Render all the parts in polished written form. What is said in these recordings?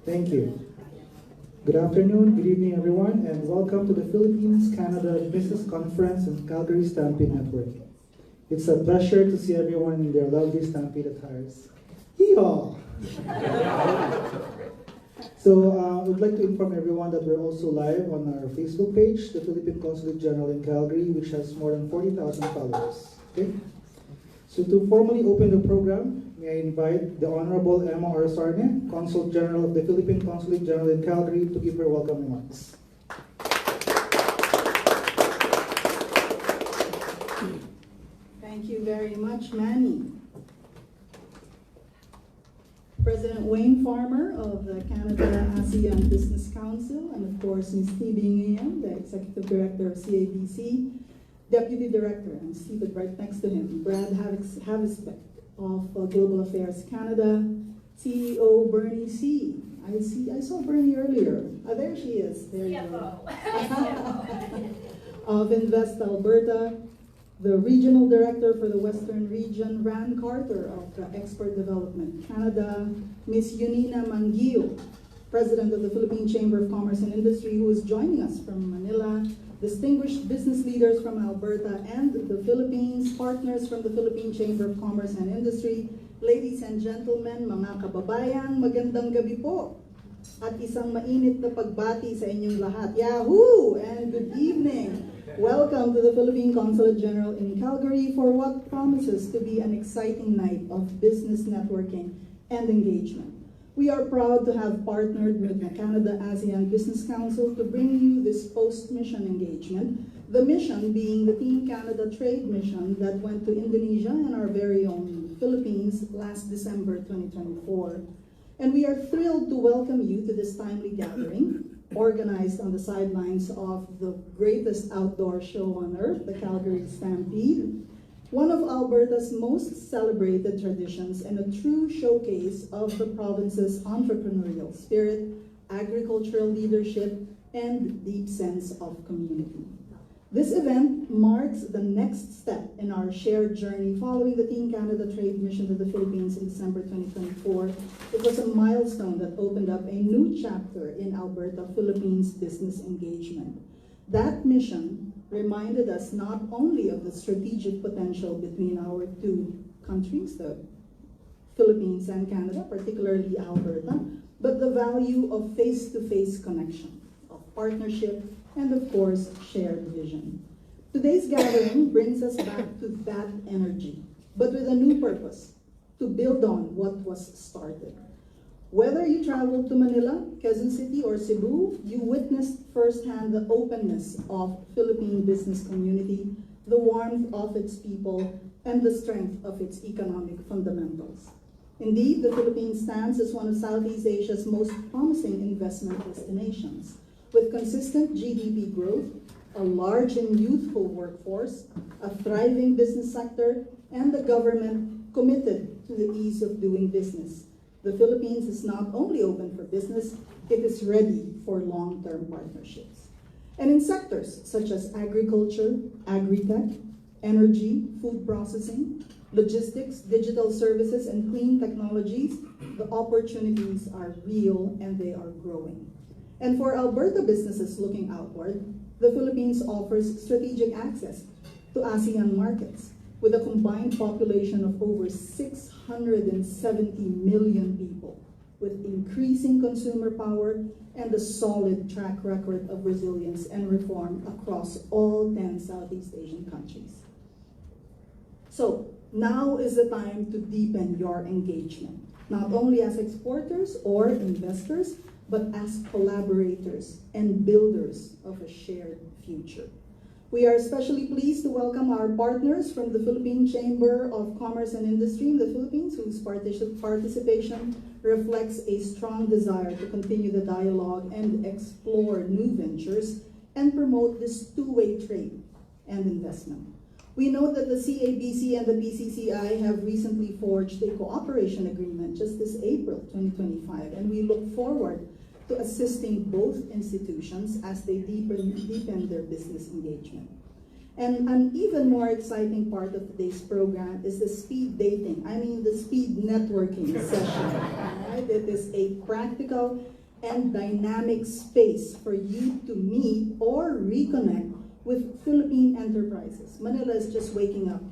Thank you. Good afternoon, good evening everyone, and welcome to the Philippines-Canada Business Conference and Calgary Stampede Networking. It's a pleasure to see everyone in their lovely Stampede attires. Hee-haw! So I would like to inform everyone that we're also live on our Facebook page, the Philippine Consulate General in Calgary, which has more than 40,000 followers. Okay? So to formally open the program, may I invite the Honorable Emma Orsarne, Consul General of the Philippine Consulate General in Calgary, to give her welcome remarks. Thank you very much, Manny. President Wayne Farmer of the Canada ASEAN Business Council, and of course Ms. Thi Nguyen, the Executive Director of CABC, Deputy Director, and seated right next to him, Brad Havisbeck of Global Affairs Canada, CEO Bernie C. I saw Bernie earlier. Oh, there she is. There you go. Of Invest Alberta, the Regional Director for the Western Region, Ran Carter of Export Development Canada, Ms. Yunina Mangio, President of the Philippine Chamber of Commerce and Industry, who is joining us from Manila, distinguished business leaders from Alberta and the Philippines, partners from the Philippine Chamber of Commerce and Industry, ladies and gentlemen, mga kababayan, magandang gabi po. At isang mainit na pagbati sa inyong lahat. Yahoo! And good evening. Welcome to the Philippine Consulate General in Calgary for what promises to be an exciting night of business networking and engagement. We are proud to have partnered with the Canada ASEAN Business Council to bring you this post-mission engagement, the mission being the Team Canada Trade Mission that went to Indonesia and our very own Philippines last December 2024. And we are thrilled to welcome you to this timely gathering, organized on the sidelines of the greatest outdoor show on earth, the Calgary Stampede, one of Alberta's most celebrated traditions and a true showcase of the province's entrepreneurial spirit, agricultural leadership, and deep sense of community. This event marks the next step in our shared journey following the Team Canada Trade Mission to the Philippines in December 2024. It was a milestone that opened up a new chapter in Alberta-Philippines business engagement. That mission reminded us not only of the strategic potential between our two countries, the Philippines and Canada, particularly Alberta, but the value of face-to-face connection, of partnership, and of course, shared vision. Today's gathering brings us back to that energy, but with a new purpose, to build on what was started. Whether you traveled to Manila, Quezon City, or Cebu, you witnessed firsthand the openness of Philippine business community, the warmth of its people, and the strength of its economic fundamentals. Indeed, the Philippines stands as one of Southeast Asia's most promising investment destinations, with consistent GDP growth, a large and youthful workforce, a thriving business sector, and a government committed to the ease of doing business. The Philippines is not only open for business, it is ready for long-term partnerships. And in sectors such as agriculture, agri-tech, energy, food processing, logistics, digital services, and clean technologies, the opportunities are real and they are growing. And for Alberta businesses looking outward, the Philippines offers strategic access to ASEAN markets with a combined population of over 670 million people, with increasing consumer power and a solid track record of resilience and reform across all 10 Southeast Asian countries. So now is the time to deepen your engagement, not only as exporters or investors, but as collaborators and builders of a shared future. We are especially pleased to welcome our partners from the Philippine Chamber of Commerce and Industry in the Philippines, whose participation reflects a strong desire to continue the dialogue and explore new ventures and promote this two-way trade and investment. We note that the CABC and the BCCI have recently forged a cooperation agreement just this April 2025, and we look forward to assisting both institutions as they deepen their business engagement. And an even more exciting part of today's program is the speed networking session. Right? It is a practical and dynamic space for you to meet or reconnect with Philippine enterprises. Manila is just waking up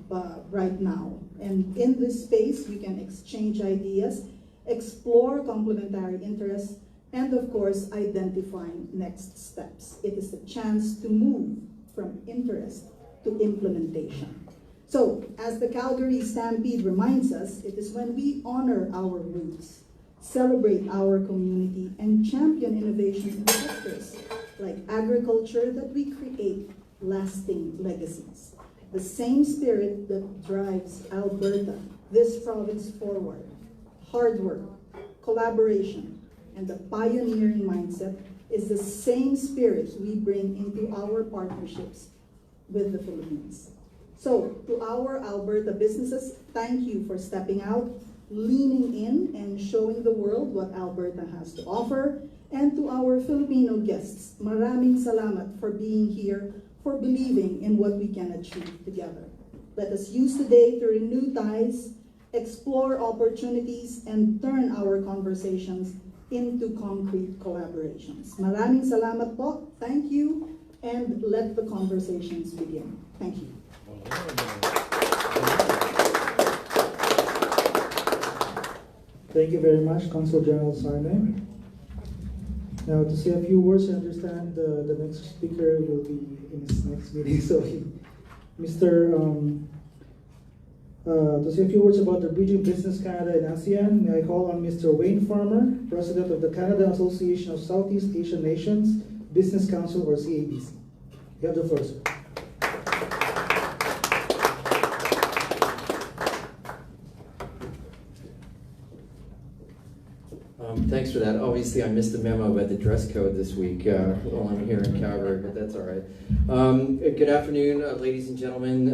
right now. And in this space, you can exchange ideas, explore complementary interests, and of course, identifying next steps. It is a chance to move from interest to implementation. So, as the Calgary Stampede reminds us, it is when we honor our roots, celebrate our community, and champion innovation in sectors like agriculture that we create lasting legacies. The same spirit that drives Alberta, this province, forward. Hard work, collaboration, and the pioneering mindset is the same spirit we bring into our partnerships with the Philippines. So, to our Alberta businesses, thank you for stepping out, leaning in, and showing the world what Alberta has to offer. And to our Filipino guests, maraming salamat for being here, for believing in what we can achieve together. Let us use today to renew ties, explore opportunities, and turn our conversations into concrete collaborations. Maraming salamat po, thank you, and let the conversations begin. Thank you. Thank you very much, Consul General Sarne. Now, to say a few words, I understand the next speaker will be in his next meeting. So, to say a few words about the Bridging Business Canada and ASEAN, may I call on Mr. Wayne Farmer, President of the Canada Association of Southeast Asian Nations Business Council, or CABC. You have the floor, sir. Thanks for that. Obviously, I missed the memo about the dress code this week while I'm here in Calgary, but that's all right. Good afternoon, ladies and gentlemen,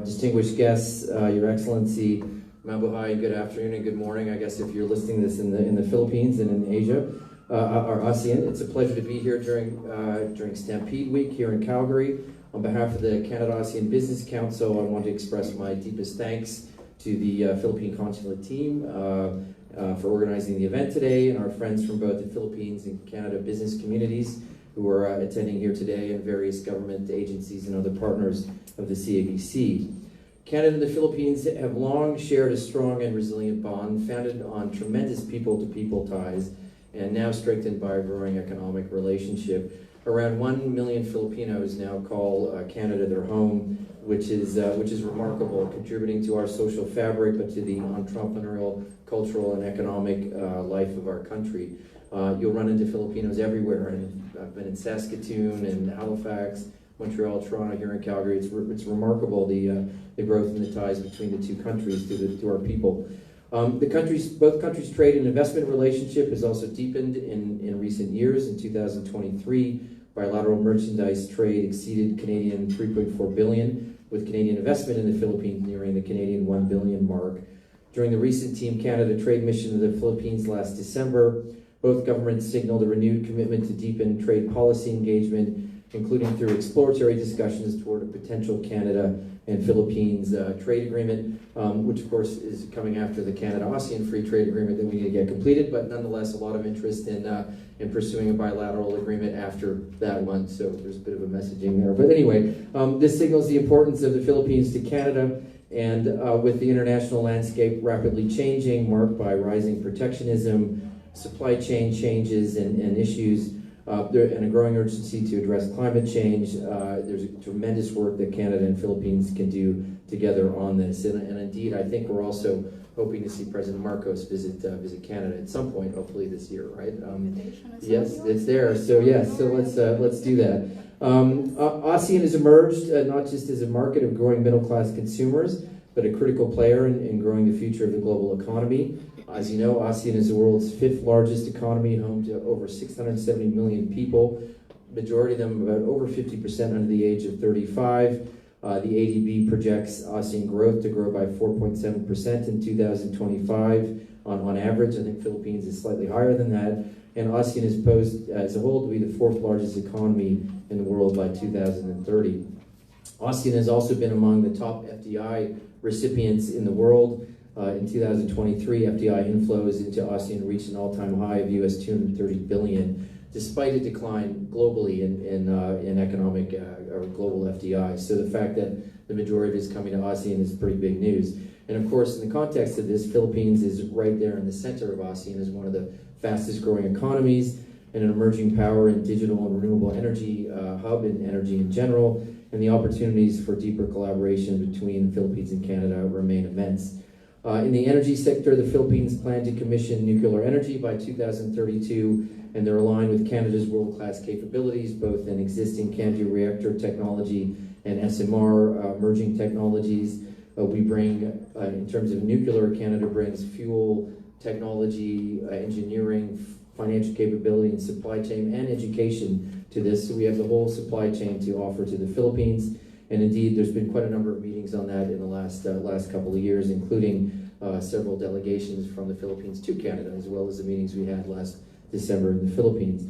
distinguished guests, Your Excellency, Mabuhay, good afternoon and good morning, I guess, if you're listening to this in the Philippines and in Asia, or ASEAN. It's a pleasure to be here during Stampede Week here in Calgary. On behalf of the Canada ASEAN Business Council, I want to express my deepest thanks to the Philippine Consulate team for organizing the event today, and our friends from both the Philippines and Canada business communities who are attending here today, and various government agencies and other partners of the CABC. Canada and the Philippines have long shared a strong and resilient bond founded on tremendous people-to-people ties and now strengthened by a growing economic relationship. Around 1 million Filipinos now call Canada their home, which is remarkable, contributing to our social fabric, but to the entrepreneurial, cultural, and economic life of our country. You'll run into Filipinos everywhere, and I've been in Saskatoon and Halifax, Montreal, Toronto, here in Calgary. It's remarkable the growth in the ties between the two countries to our people. Both countries' trade and investment relationship has also deepened in recent years. In 2023, bilateral merchandise trade exceeded Canadian $3.4 billion, with Canadian investment in the Philippines nearing the Canadian $1 billion mark. During the recent Team Canada trade mission to the Philippines last December, both governments signaled a renewed commitment to deepen trade policy engagement, including through exploratory discussions toward a potential Canada and Philippines trade agreement, which of course is coming after the Canada-ASEAN free trade agreement that we need to get completed, but nonetheless a lot of interest in pursuing a bilateral agreement after that one, so there's a bit of a messaging there. But anyway, this signals the importance of the Philippines to Canada, and with the international landscape rapidly changing, marked by rising protectionism, supply chain changes and issues, and a growing urgency to address climate change, there's a tremendous work that Canada and Philippines can do together on this. And indeed, I think we're also hoping to see President Marcos visit Canada at some point, hopefully this year, right? Yes, it's there. So yes, so let's do that. ASEAN has emerged not just as a market of growing middle-class consumers, but a critical player in growing the future of the global economy. As you know, ASEAN is the world's 5th largest economy, home to over 670 million people, majority of them about over 50% under the age of 35. The ADB projects ASEAN growth to grow by 4.7% in 2025 on average. I think Philippines is slightly higher than that. And ASEAN is posed as a whole to be the 4th largest economy in the world by 2030. ASEAN has also been among the top FDI recipients in the world. In 2023, FDI inflows into ASEAN reached an all-time high of US $230 billion, despite a decline globally in economic or global FDI. So the fact that the majority is coming to ASEAN is pretty big news. And of course, in the context of this, Philippines is right there in the center of ASEAN as one of the fastest growing economies and an emerging power in digital and renewable energy hub and energy in general. And the opportunities for deeper collaboration between the Philippines and Canada remain immense. In the energy sector, the Philippines plan to commission nuclear energy by 2032, and they're aligned with Canada's world-class capabilities, both in existing CANDU reactor technology and SMR emerging technologies. We bring, in terms of nuclear, Canada brings fuel, technology, engineering, financial capability, and supply chain and education to this. So we have the whole supply chain to offer to the Philippines. And indeed, there's been quite a number of meetings on that in the last couple of years, including several delegations from the Philippines to Canada, as well as the meetings we had last December in the Philippines.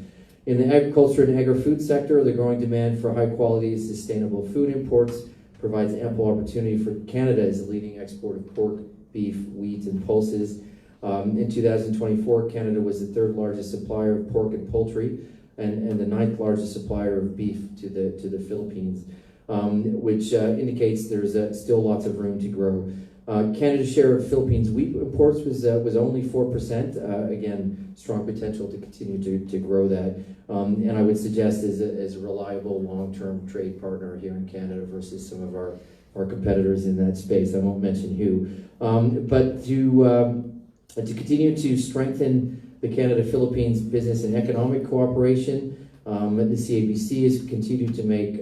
In the agriculture and agri-food sector, the growing demand for high-quality, sustainable food imports provides ample opportunity for Canada as a leading exporter of pork, beef, wheat, and pulses. In 2024, Canada was the third largest supplier of pork and poultry, and the ninth largest supplier of beef to the Philippines. Which indicates there's still lots of room to grow. Canada's share of Philippines wheat imports was only 4%. Again, strong potential to continue to grow that. And I would suggest as a reliable long-term trade partner here in Canada versus some of our competitors in that space. I won't mention who. But to continue to strengthen the Canada-Philippines business and economic cooperation, the CABC has continued to make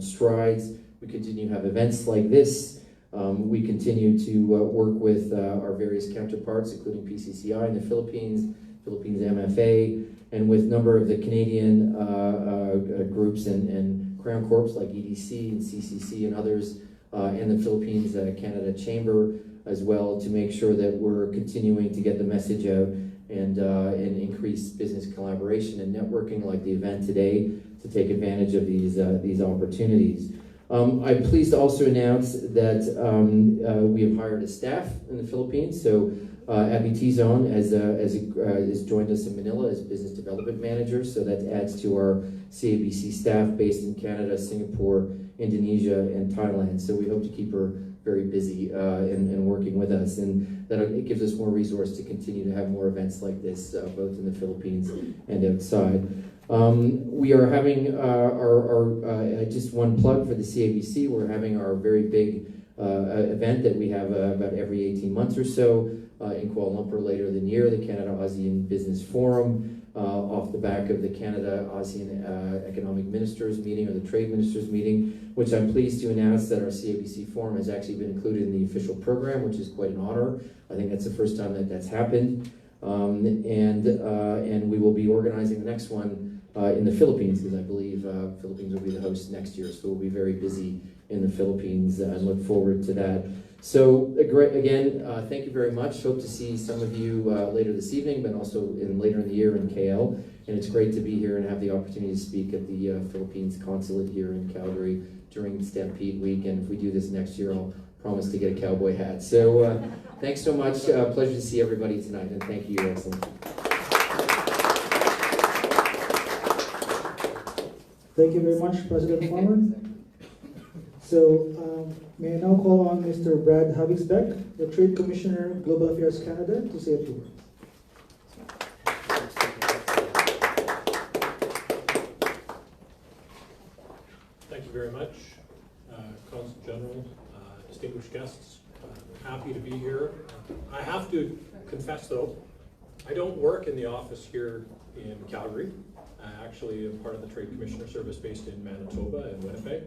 strides. We continue to have events like this. We continue to work with our various counterparts, including PCCI in the Philippines, Philippines MFA, and with a number of the Canadian groups and Crown Corps like EDC and CCC and others, and the Philippines Canada Chamber as well, to make sure that we're continuing to get the message out and increase business collaboration and networking like the event today to take advantage of these opportunities. I'm pleased to also announce that we have hired a staff in the Philippines. So Abby Tizon has joined us in Manila as Business Development Manager. So that adds to our CABC staff based in Canada, Singapore, Indonesia, and Thailand. So we hope to keep her very busy and working with us, and that it gives us more resource to continue to have more events like this, both in the Philippines and outside. We are having our just one plug for the CABC. We're having our very big event that we have about every 18 months or so in Kuala Lumpur later in the year, the Canada ASEAN Business Forum, off the back of the Canada ASEAN Economic Ministers meeting, or the Trade Ministers meeting, which I'm pleased to announce that our CABC Forum has actually been included in the official program, which is quite an honor. I think that's the first time that that's happened. And we will be organizing the next one in the Philippines, because I believe Philippines will be the host next year. So we'll be very busy in the Philippines and look forward to that. So again, thank you very much. Hope to see some of you later this evening, but also later in the year in KL. And it's great to be here and have the opportunity to speak at the Philippines Consulate here in Calgary during Stampede week. And if we do this next year, I'll promise to get a cowboy hat. So thanks so much. Pleasure to see everybody tonight, and thank you, Your Excellency. Thank you very much, President Farmer. So may I now call on Mr. Brad Havigsbeck, the Trade Commissioner, Global Affairs Canada, to say a few words. Thank you very much, Consul General, distinguished guests. Happy to be here. I have to confess, though, I don't work in the office here in Calgary. I actually am part of the Trade Commissioner Service based in Manitoba and Winnipeg.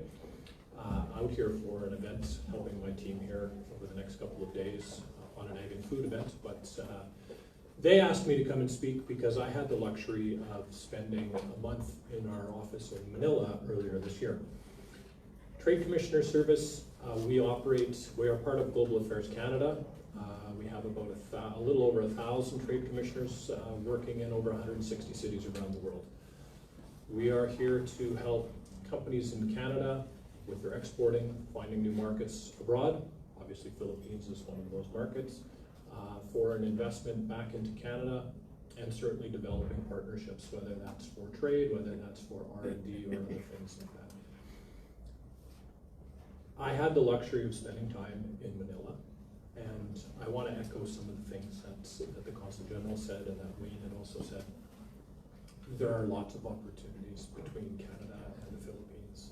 Out here for an event, helping my team here over the next couple of days on an ag and food event. But they asked me to come and speak because I had the luxury of spending a month in our office in Manila earlier this year. Trade Commissioner Service, we are part of Global Affairs Canada. We have about a little over 1,000 trade commissioners working in over 160 cities around the world. We are here to help companies in Canada with their exporting, finding new markets abroad, Obviously, Philippines is one of those markets. For an investment back into Canada, and certainly developing partnerships, whether that's for trade, whether that's for R&D or other things like that. I had the luxury of spending time in Manila, and I want to echo some of the things that the Consul General said and that Wayne had also said. There are lots of opportunities between Canada and the Philippines,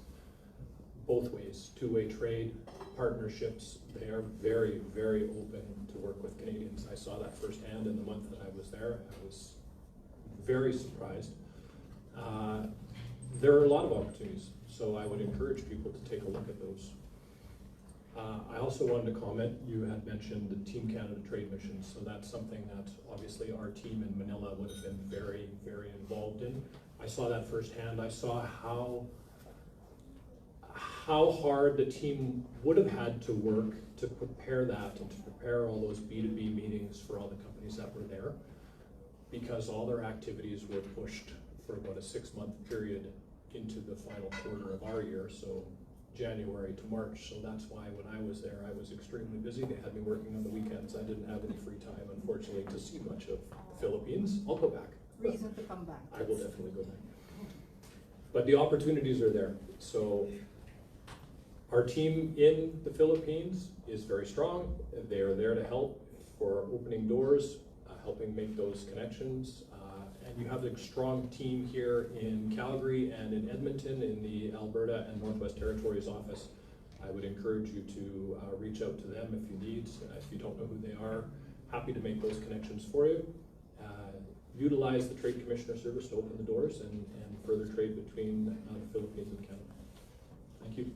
both ways, two-way trade, partnerships. They are very, very open to work with Canadians. I saw that firsthand in the month that I was there. I was very surprised. There are a lot of opportunities, so I would encourage people to take a look at those. I also wanted to comment, you had mentioned the Team Canada trade missions, so that's something that obviously our team in Manila would have been very, very involved in. I saw that firsthand. I saw how hard the team would have had to work to prepare that and to prepare all those B2B meetings for all the companies that were there, because all their activities were pushed for about a 6-month period into the final quarter of our year, so January to March. So that's why when I was there, I was extremely busy. They had me working on the weekends. I didn't have any free time, unfortunately, to see much of the Philippines. I'll go back. Reason to come back. I will definitely go back. But the opportunities are there. So our team in the Philippines is very strong. They are there to help for opening doors, helping make those connections. And you have a strong team here in Calgary and in Edmonton in the Alberta and Northwest Territories office. I would encourage you to reach out to them if you need. If you don't know who they are, happy to make those connections for you. Utilize the Trade Commissioner service to open the doors and further trade between the Philippines and Canada. Thank you.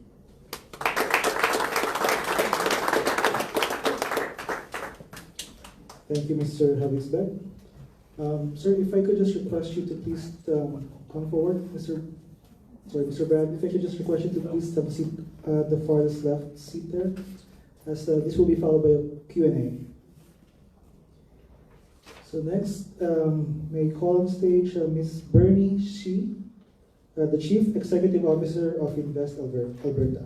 Thank you, Mr. Habisbek. Sir, if I could just request you to please come forward, Mr. Brad, if I could just request you to please have a seat, the farthest left seat there, as this will be followed by a Q&A. So next, may I call on stage Ms. Bernie Shi, the Chief Executive Officer of Invest Alberta.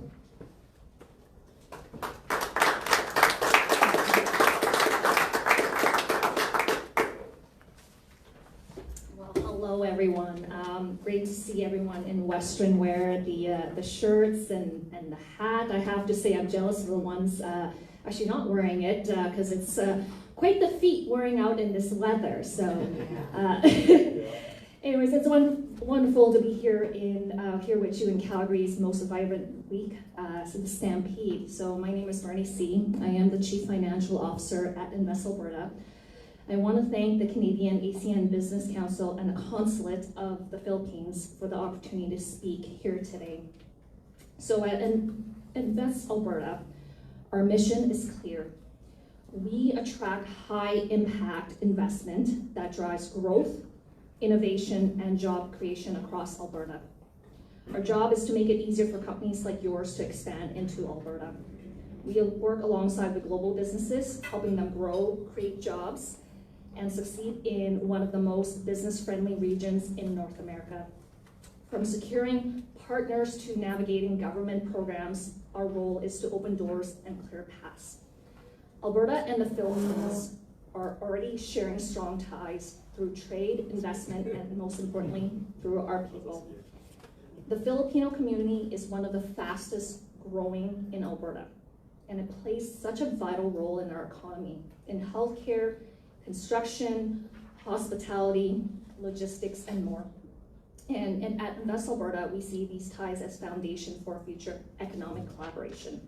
Hello, everyone. Great to see everyone in Western wear, the shirts and the hat. I have to say I'm jealous of the ones actually not wearing it because it's quite the feat wearing out in this weather. So, anyways, it's wonderful to be here with you in Calgary's most vibrant week since Stampede. So my name is Bernie C. I am the Chief Financial Officer at Invest Alberta. I want to thank the Canadian ASEAN Business Council and the Consulate of the Philippines for the opportunity to speak here today. So at Invest Alberta, our mission is clear. We attract high-impact investment that drives growth, innovation, and job creation across Alberta. Our job is to make it easier for companies like yours to expand into Alberta. We work alongside the global businesses, helping them grow, create jobs, and succeed in one of the most business-friendly regions in North America. From securing partners to navigating government programs, our role is to open doors and clear paths. Alberta and the Philippines are already sharing strong ties through trade, investment, and most importantly, through our people. The Filipino community is one of the fastest growing in Alberta, and it plays such a vital role in our economy, in healthcare, construction, hospitality, logistics, and more. And at Invest Alberta, we see these ties as foundation for future economic collaboration.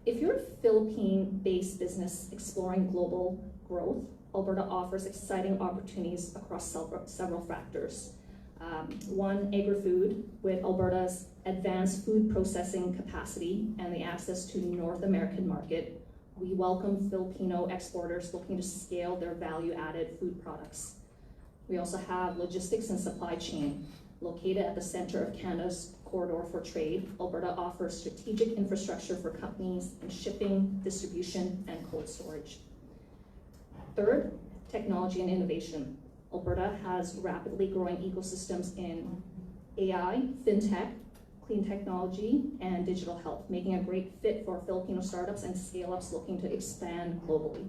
If you're a Philippine-based business exploring global growth, Alberta offers exciting opportunities across several factors. One, agri-food, with Alberta's advanced food processing capacity and the access to North American market. We welcome Filipino exporters looking to scale their value-added food products. We also have logistics and supply chain. Located at the center of Canada's corridor for trade, Alberta offers strategic infrastructure for companies in shipping, distribution, and cold storage. Third, technology and innovation. Alberta has rapidly growing ecosystems in AI, fintech, clean technology, and digital health, making a great fit for Filipino startups and scale-ups looking to expand globally.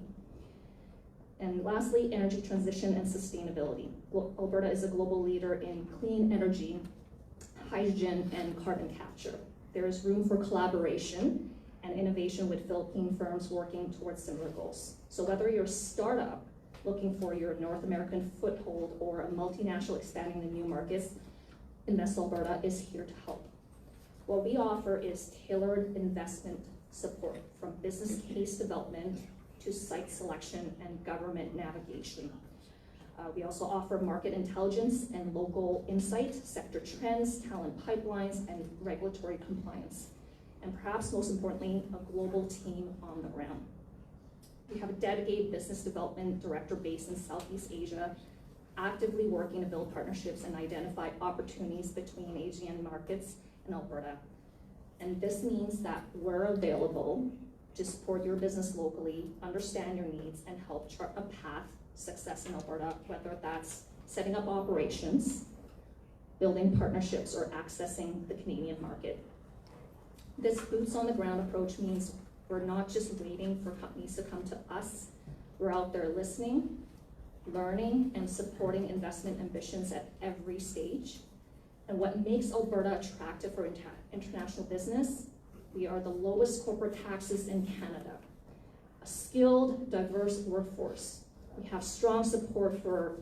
And lastly, energy transition and sustainability. Alberta is a global leader in clean energy, hydrogen, and carbon capture. There is room for collaboration and innovation with Philippine firms working towards similar goals. So whether you're a startup looking for your North American foothold or a multinational expanding in new markets, Invest Alberta is here to help. What we offer is tailored investment support from business case development to site selection and government navigation. We also offer market intelligence and local insight, sector trends, talent pipelines, and regulatory compliance. And perhaps most importantly, a global team on the ground. We have a dedicated business development director based in Southeast Asia, actively working to build partnerships and identify opportunities between Asian markets and Alberta. And this means that we're available to support your business locally, understand your needs, and help chart a path to success in Alberta, whether that's setting up operations, building partnerships, or accessing the Canadian market. This boots on the ground approach means we're not just waiting for companies to come to us, we're out there listening, learning, and supporting investment ambitions at every stage. And what makes Alberta attractive for international business, we are the lowest corporate taxes in Canada, a skilled, diverse workforce. We have strong support for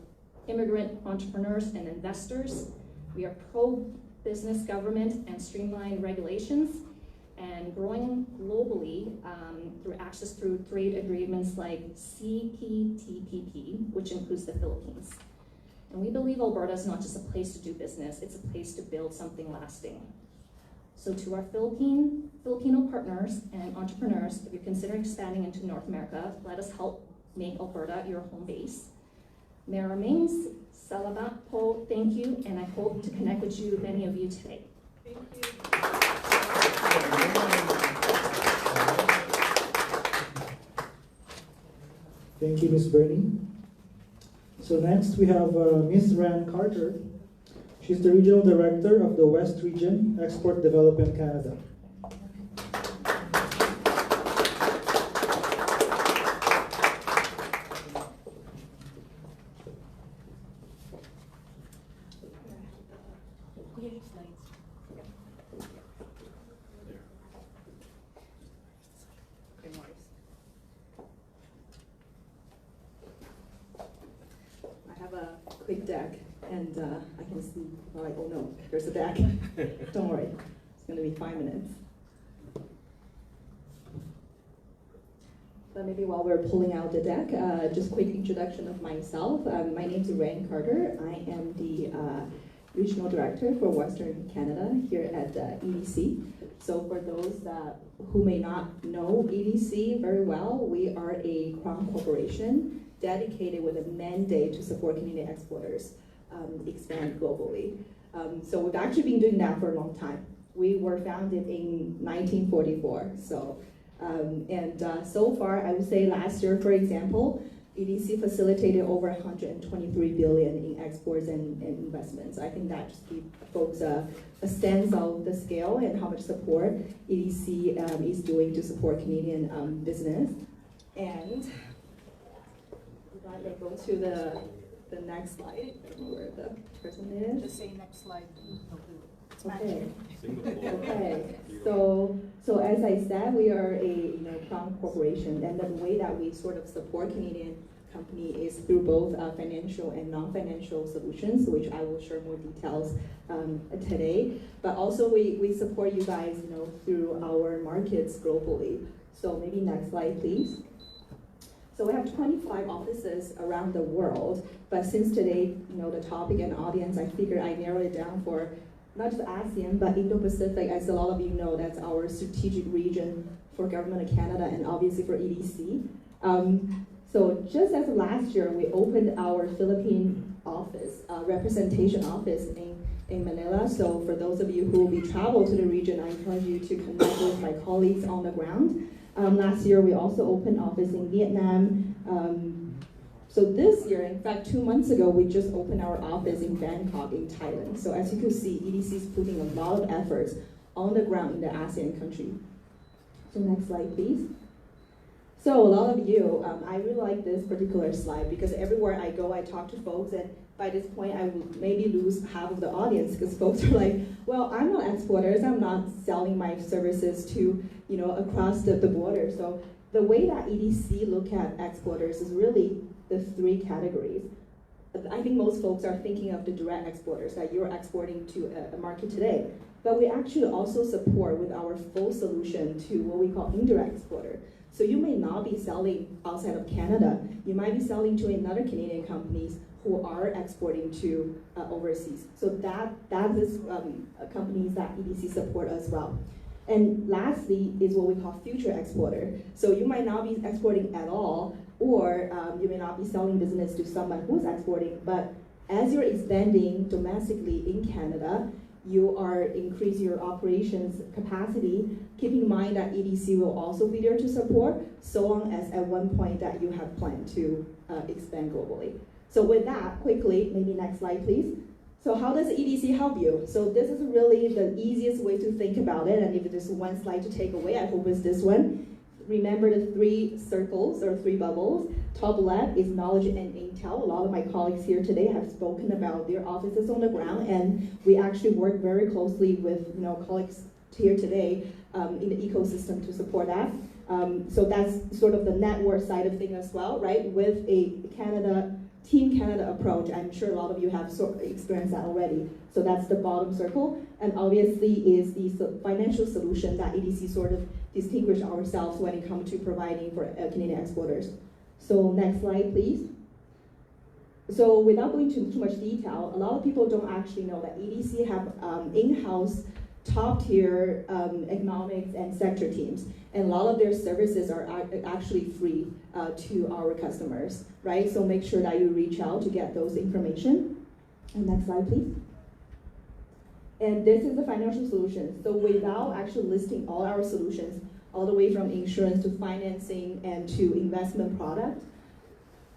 immigrant entrepreneurs and investors. We are pro-business government and streamlined regulations, and growing globally through access through trade agreements like CPTPP, which includes the Philippines. And we believe Alberta is not just a place to do business, it's a place to build something lasting. So to our Filipino partners and entrepreneurs, if you're considering expanding into North America, let us help make Alberta your home base. Maramings, salamat po, thank you, and I hope to connect with you, many of you today. Thank you. Thank you, Ms. Bernie. So next we have Ms. Ran Carter. She's the Regional Director of the West Region, Export Development Canada. I have a quick deck, and I can see, like, oh no, there's a deck. Don't worry, it's going to be 5 minutes. But maybe while we're pulling out the deck, just quick introduction of myself. My name is Ran Carter. I am the Regional Director for Western Canada here at EDC. So for those who may not know EDC very well, we are a Crown corporation dedicated with a mandate to support Canadian exporters expand globally. So we've actually been doing that for a long time. We were founded in 1944. So so far, I would say last year, for example, EDC facilitated over 123 billion in exports and investments. I think that just gives folks a sense of the scale and how much support EDC is doing to support Canadian business. And if I may go to the next slide, I don't know where the person is. Just say next slide. Okay. Okay. So as I said, we are a Crown corporation, and the way that we sort of support Canadian company is through both financial and non-financial solutions, which I will share more details today. But also we support you guys, through our markets globally. So maybe next slide, please. So we have 25 offices around the world, but since today, the topic and audience, I figured I narrowed it down for not just ASEAN, but Indo-Pacific. As a lot of you know, that's our strategic region for Government of Canada and obviously for EDC. So just as last year, we opened our Philippine office, representation office in Manila. So for those of you who will be travel to the region, I encourage you to connect with my colleagues on the ground. Last year, we also opened office in Vietnam. So this year, in fact, 2 months ago, we just opened our office in Bangkok in Thailand. So as you can see, EDC is putting a lot of efforts on the ground in the ASEAN country. So next slide, please. So a lot of you, I really like this particular slide because everywhere I go, I talk to folks, and by this point, I will maybe lose half of the audience because folks are like, well, I'm not exporters, I'm not selling my services to, across the border. So the way that EDC look at exporters is really the three categories. I think most folks are thinking of the direct exporters, that you're exporting to a market today. But we actually also support with our full solution to what we call indirect exporter. So you may not be selling outside of Canada. You might be selling to another Canadian companies who are exporting to overseas. So that is companies that EDC support as well. And lastly is what we call future exporter. So you might not be exporting at all, or you may not be selling business to someone who's exporting, but as you're expanding domestically in Canada, you are increasing your operations capacity, keeping in mind that EDC will also be there to support, so long as at one point that you have planned to expand globally. So with that, quickly, maybe next slide, please. So how does EDC help you? So this is really the easiest way to think about it, and if there's one slide to take away, I hope it's this one. Remember the three circles or three bubbles. Top left is knowledge and intel. A lot of my colleagues here today have spoken about their offices on the ground, and we actually work very closely with colleagues here today in the ecosystem to support that. So that's sort of the network side of things as well, right? With a Team Canada approach, I'm sure a lot of you have experienced that already. So that's the bottom circle, and obviously is the financial solution that EDC sort of distinguish ourselves when it comes to providing for Canadian exporters. So next slide, please. So without going into too much detail, a lot of people don't actually know that EDC have in-house top-tier economics and sector teams, and a lot of their services are actually free to our customers, right? So make sure that you reach out to get those information. And next slide, please. And this is the financial solutions. So without actually listing all our solutions, all the way from insurance to financing and to investment product,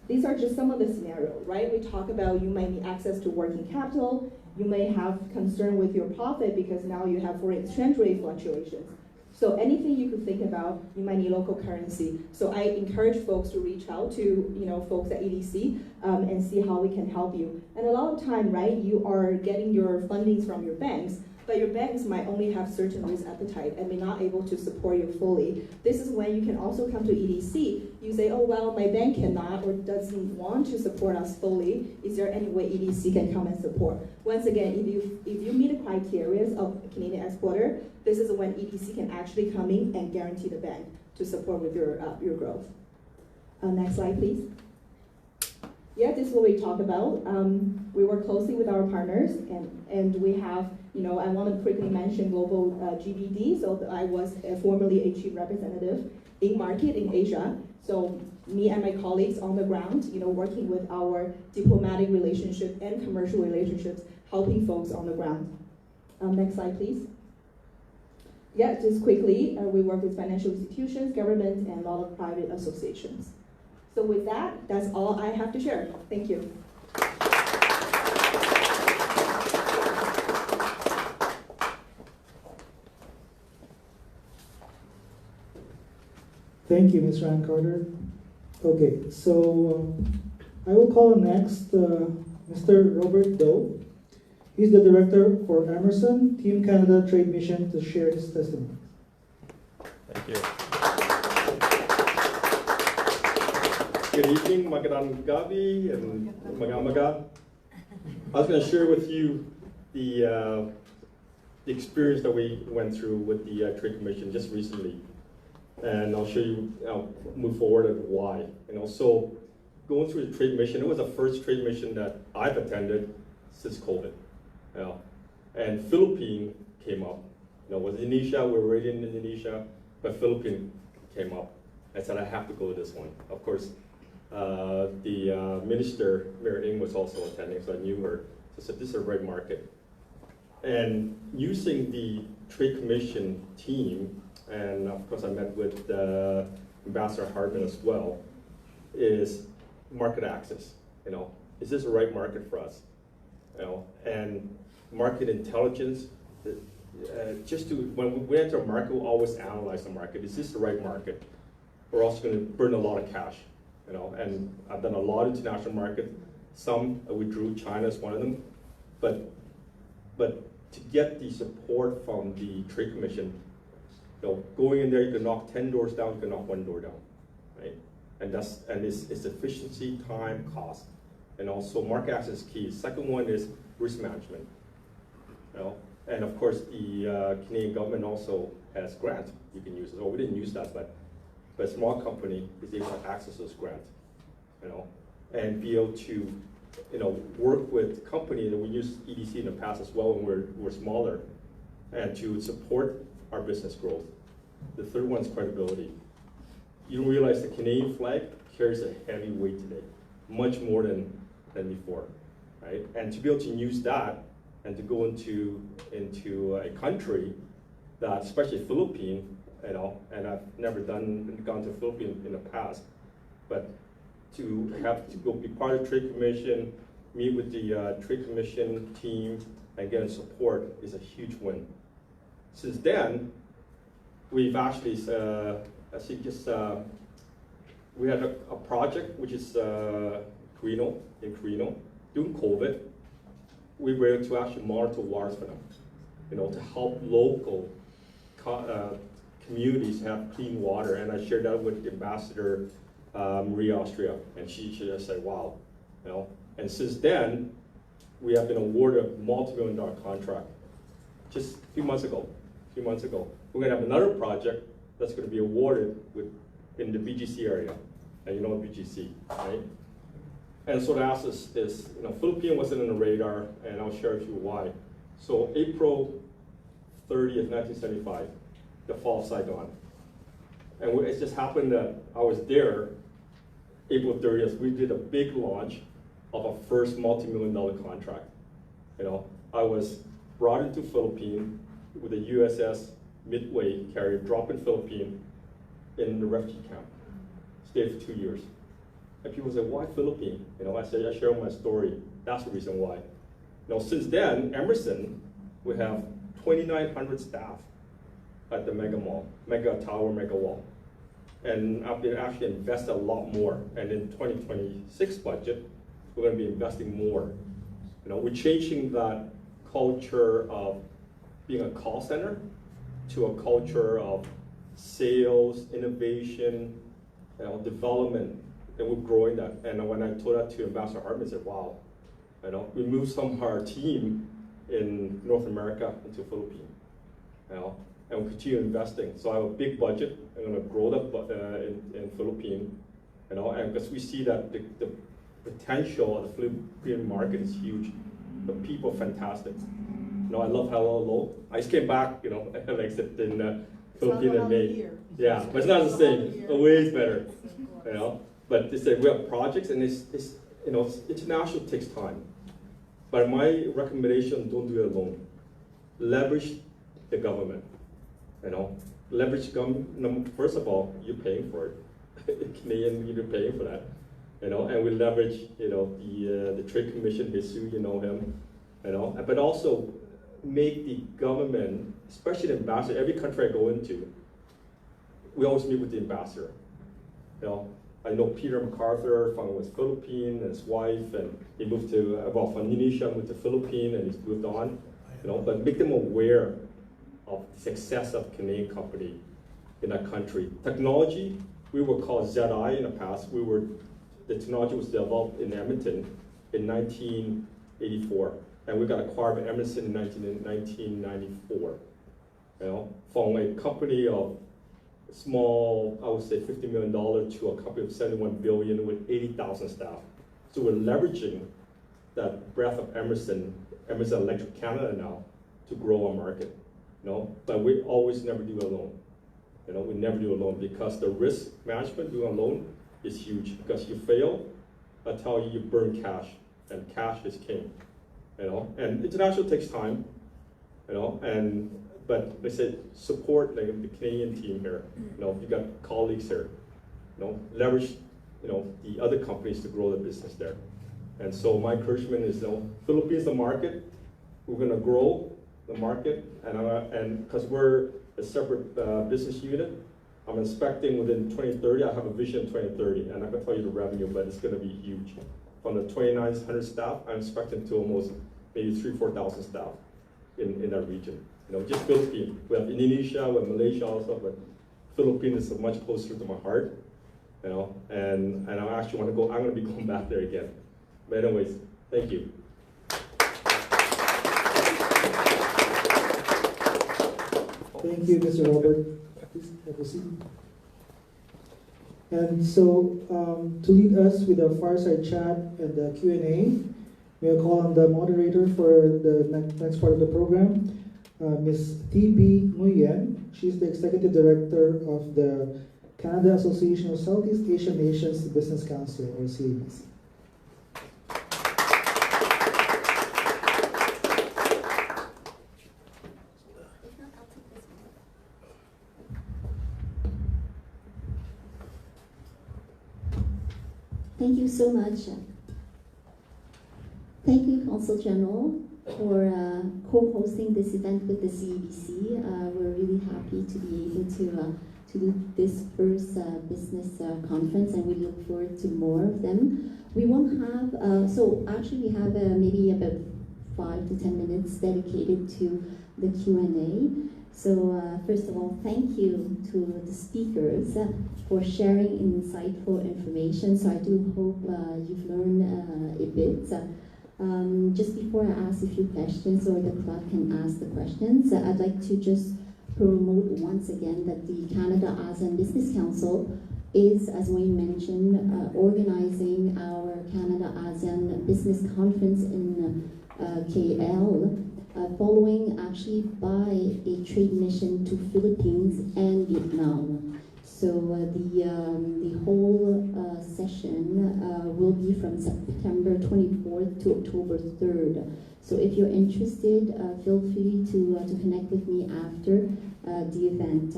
these are just some of the scenarios, right? We talk about you might need access to working capital, you may have concern with your profit because now you have foreign exchange rate fluctuations. So anything you could think about, you might need local currency. So I encourage folks to reach out to folks at EDC and see how we can help you. And a lot of time, right, you are getting your fundings from your banks, but your banks might only have certain risk appetite and may not able to support you fully. This is when you can also come to EDC. You say, oh, well, my bank cannot or doesn't want to support us fully. Is there any way EDC can come and support? Once again, if you meet the criteria of a Canadian exporter, this is when EDC can actually come in and guarantee the bank to support with your growth. Next slide, please. Yeah, this is what we talk about. We work closely with our partners, and we have, I want to quickly mention Global GBD. So I was formerly a chief representative in market in Asia. So me and my colleagues on the ground, working with our diplomatic relationship and commercial relationships, helping folks on the ground. Next slide, please. Yeah, just quickly, we work with financial institutions, governments, and a lot of private associations. So with that, that's all I have to share. Thank you. Thank you, Ms. Rand Carter. Okay, so I will call next Mr. Robert Doe. He's the director for Emerson Team Canada Trade Mission to share his testimony. Thank you. Good evening, magandang gabi and magamaga. I was going to share with you the experience that we went through with the Trade Commission just recently. And I'll show you, I'll move forward and why. And also, going through the Trade Mission, it was the first Trade Mission that I've attended since COVID. And Philippines came up. With Indonesia, we were already in Indonesia, but Philippines came up. I said, I have to go to this one. Of course, the minister, Mary Ng, was also attending, so I knew her. So I said, this is a right market. And using the Trade Commission team, and of course I met with Ambassador Hardman as well, is market access. Is this the right market for us? And market intelligence, just to, when we enter a market, we'll always analyze the market. Is this the right market? We're also going to burn a lot of cash, you know. And I've done a lot of international markets. Some withdrew. China is one of them. But to get the support from the Trade Commission, you know, going in there, you can knock 10 doors down, you can knock 1 door down, right? And it's efficiency, time, cost, and also market access is key. Second one is risk management, you know. And of course, the Canadian government also has grants you can use. So we didn't use that, but a small company is able to access those grants, you know, and be able to, you know, work with companies. And we used EDC in the past as well when we're smaller, and to support our business growth. The third one is credibility. You don't realize the Canadian flag carries a heavy weight today, much more than before, right? And to be able to use that and to go into a country that, especially Philippines, you know, and I've never gone to Philippines in the past, but to have to go be part of the Trade Commission, meet with the Trade Commission team, and get support is a huge win. Since then, we've actually, we had a project which is in Quirino, during COVID. We were able to actually monitor waters for them, you know, to help local communities have clean water. And I shared that with Ambassador Maria Austria, and she just said, wow, you know. And since then, we have been awarded a multi-million-dollar contract just a few months ago. We're gonna have another project that's gonna be awarded in the BGC area, and you know BGC, right? And so the ask is, you know, Philippines wasn't on the radar, and I'll share with you why. So April 30th, 1975, the fall of Saigon. And it just happened that I was there, April 30th, we did a big launch of a first multi-million-dollar contract. You know, I was brought into Philippines with a USS Midway carrier, dropped in Philippines in the refugee camp. Stayed for 2 years. And people say, why Philippines? You know, I share my story. That's the reason why. You know, since then, Emerson, we have 2,900 staff at the mega mall, mega tower, mega wall. And I've been actually invested a lot more. And in 2026 budget, we're going to be investing more. You know, we're changing that culture of being a call center to a culture of sales, innovation, you know, development, and we're growing that. And when I told that to Ambassador Hartman, he said, wow, you know, we moved some of our team in North America into Philippines, you know, and we continue investing. So I have a big budget. I'm going to grow that in Philippines, you know, and because we see that the potential of the Philippine market is huge. The people are fantastic. You know, I love Hello. I just came back, you know, like I said, in Philippines in May. Yeah, but it's not the same. Way better, you know. But they say we have projects, and it's you know, international takes time. But my recommendation: don't do it alone. Leverage the government. You know, leverage government. First of all, you're paying for it. Canadian, you're paying for that. You know, and we leverage, you know, the Trade Commission, Hisu, you know him, you know, but also make the government, especially the ambassador, every country I go into, we always meet with the ambassador. You know, I know Peter MacArthur from the Philippines and his wife, and he moved to, well, from Indonesia, moved to Philippines, and he's moved on, you know, but make them aware of the success of Canadian company in that country. Technology, we were called ZI in the past. The technology was developed in Edmonton in 1984, and we got acquired by Emerson in 1994. You know, from a company of small, I would say $50 million to a company of $71 billion with 80,000 staff. So we're leveraging that breadth of Emerson Electric Canada now to grow our market. You know, but we always never do alone. You know, we never do alone because the risk management doing alone is huge. Because you fail, I tell you, you burn cash, and cash is king. You know, and international takes time. You know, but they said support like the Canadian team here. You know, you got colleagues here. You know, leverage, you know, the other companies to grow the business there. And so my encouragement is, you know, Philippines the market. We're gonna grow. the market, and because we're a separate business unit, I'm expecting within 2030, I have a vision 2030, and I can tell you the revenue, but it's going to be huge. From the 2,900 staff, I'm expecting to almost maybe 3,000-4,000 staff in that region. You know, just Philippines. We have Indonesia, we have Malaysia also, but Philippines is much closer to my heart. You know, and I actually want to go. I'm going to be going back there again. But anyways, thank you. Thank you, Mr. Robert. Please have a seat. And so, to lead us with our fireside chat and the Q&A, we'll call on the moderator for the next part of the program, Ms. T.B. Nguyen. She's the Executive Director of the Canada Association of Southeast Asian Nations Business Council, or CABC. Thank you so much. Thank you, Consul General, for co-hosting this event with the CABC. We're really happy to be able to do this first business conference, and we look forward to more of them. We won't have, so actually we have maybe about 5 to 10 minutes dedicated to the Q&A. So first of all, thank you to the speakers for sharing insightful information. So I do hope you've learned a bit. Just before I ask a few questions, or the club can ask the questions, I'd like to just promote once again that the Canada ASEAN Business Council is, as Wayne mentioned, organizing our Canada ASEAN Business Conference in KL. Following actually by a trade mission to Philippines and Vietnam. So the whole session will be from September 24th to October 3rd. So if you're interested, feel free to connect with me after the event.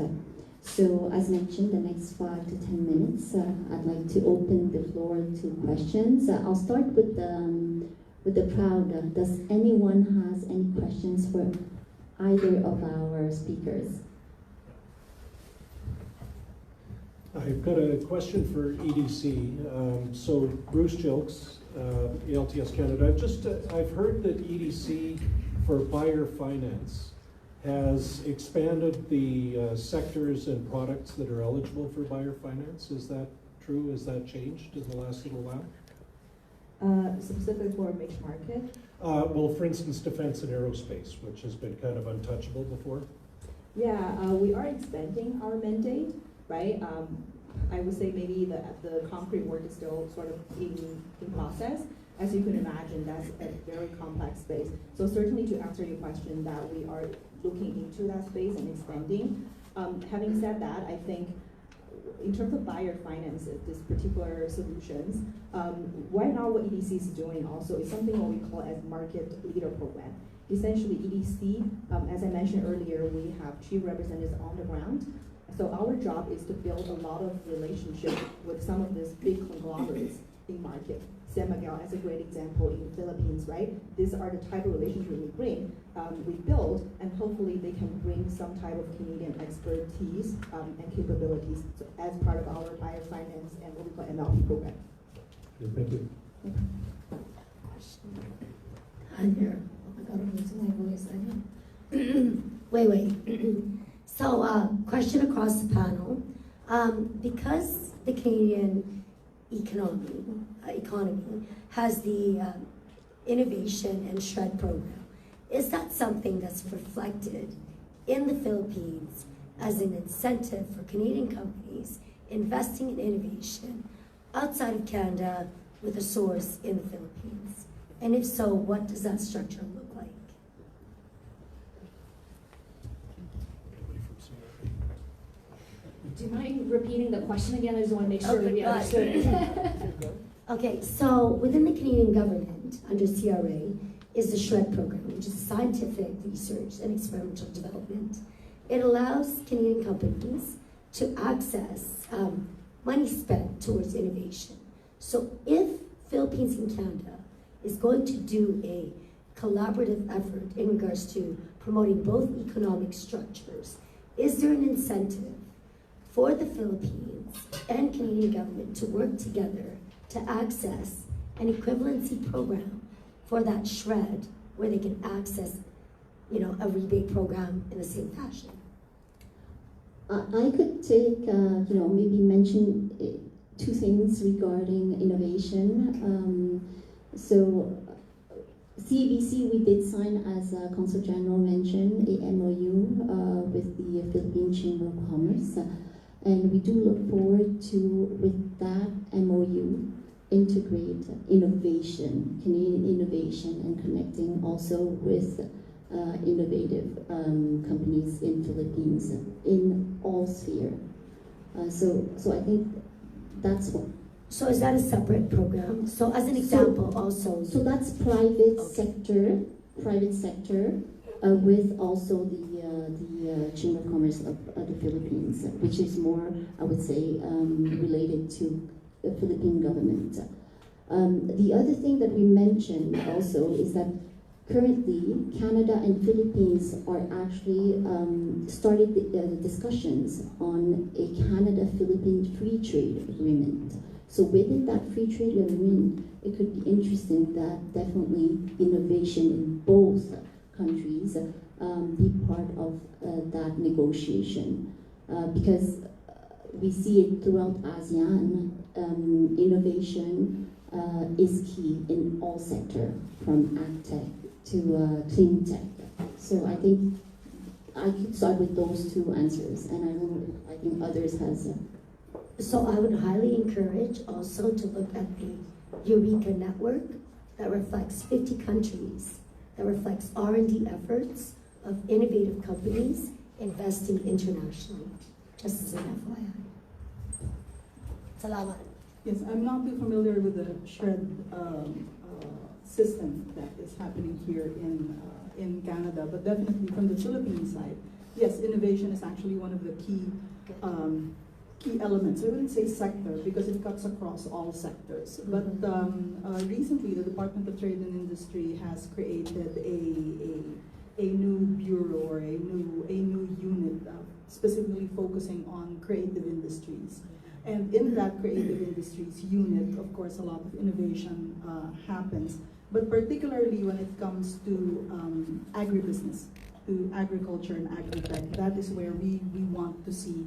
So as mentioned, the next 5 to 10 minutes, I'd like to open the floor to questions. I'll start with the crowd. Does anyone has any questions for either of our speakers? I've got a question for EDC. So Bruce Jilks, ALTS Canada. I've heard that EDC for buyer finance has expanded the sectors and products that are eligible for buyer finance. Is that true? Has that changed in the last little while? Specifically for which market? Well, for instance, defense and aerospace, which has been kind of untouchable before. Yeah, we are expanding our mandate, right? I would say maybe the concrete work is still sort of in process. As you can imagine, that's a very complex space. So certainly to answer your question, that we are looking into that space and expanding. Having said that, I think in terms of buyer finance, this particular solutions, right now what EDC is doing also is something what we call as market leader program. Essentially EDC, as I mentioned earlier, we have chief representatives on the ground. So our job is to build a lot of relationship with some of these big conglomerates in market. San Miguel as a great example in the Philippines, right? These are the type of relationship we bring, we build, and hopefully they can bring some type of Canadian expertise and capabilities as part of our buyer finance and what we call MLP program. Thank you. Hi there. Oh my God, I'm losing my voice. Wait. So, question across the panel. Because the Canadian economy has the innovation and SHRED program, is that something that's reflected in the Philippines as an incentive for Canadian companies investing in innovation outside of Canada with a source in the Philippines? And if so, what does that structure look like? Do you mind repeating the question again? I just want to make sure Okay, we understood it. Okay, so within the Canadian government, under CRA, is the SHRED program, which is scientific research and experimental development. It allows Canadian companies to access money spent towards innovation. So if Philippines and Canada is going to do a collaborative effort in regards to promoting both economic structures, is there an incentive for the Philippines and Canadian government to work together to access an equivalency program for that shred where they can access, a rebate program in the same fashion? I could take, maybe mention two things regarding innovation. CBC, we did sign, as Consul General mentioned, a MOU with the Philippine Chamber of Commerce. And we do look forward to, with that MOU, integrate innovation, Canadian innovation, and connecting also with innovative companies in Philippines in all spheres. So I think that's what. So is that a separate program? So as an example, also. So that's private sector, with also the Chamber of Commerce of the Philippines, which is more, I would say, related to the Philippine government. The other thing that we mentioned also is that currently Canada and Philippines are actually started the discussions on a Canada-Philippine free trade agreement. So within that free trade agreement, it could be interesting that definitely innovation in both countries be part of that negotiation, because we see it throughout ASEAN. Innovation is key in all sectors, from agtech to clean tech. So I think I could start with those two answers, and I think others has. So I would highly encourage also to look at the Eureka network that reflects 50 countries, that reflects R&D efforts of innovative companies investing internationally, just as an FYI. Salamat. Yes, I'm not too familiar with the shred system that is happening here in Canada, but definitely from the Philippine side, yes, innovation is actually one of the key elements. I wouldn't say sector because it cuts across all sectors. But recently, the Department of Trade and Industry has created a new bureau or a new unit specifically focusing on creative industries. And in that creative industries unit, of course, a lot of innovation happens. But particularly when it comes to agribusiness, to agriculture and agri-tech, that is where we want to see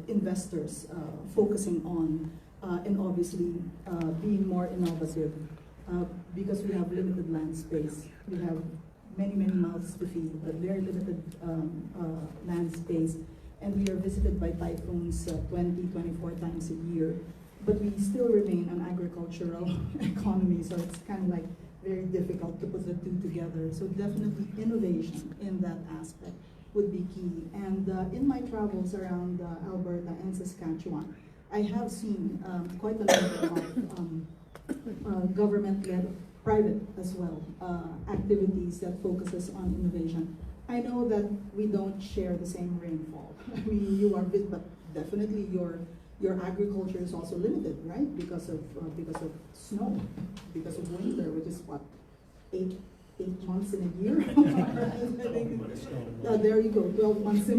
investors focusing on and obviously being more innovative because we have limited land space. We have many mouths to feed, but very limited land space. And we are visited by typhoons 24 times a year. But we still remain an agricultural economy, so it's kind of like very difficult to put the two together. So definitely innovation in that aspect would be key. And in my travels around Alberta and Saskatchewan, I have seen quite a number of government-led, private as well, activities that focuses on innovation. I know that we don't share the same rainfall. I mean, you are big, but definitely your agriculture is also limited, right? Because of snow, because of winter, which is what, eight months in a year. There you go, 12 months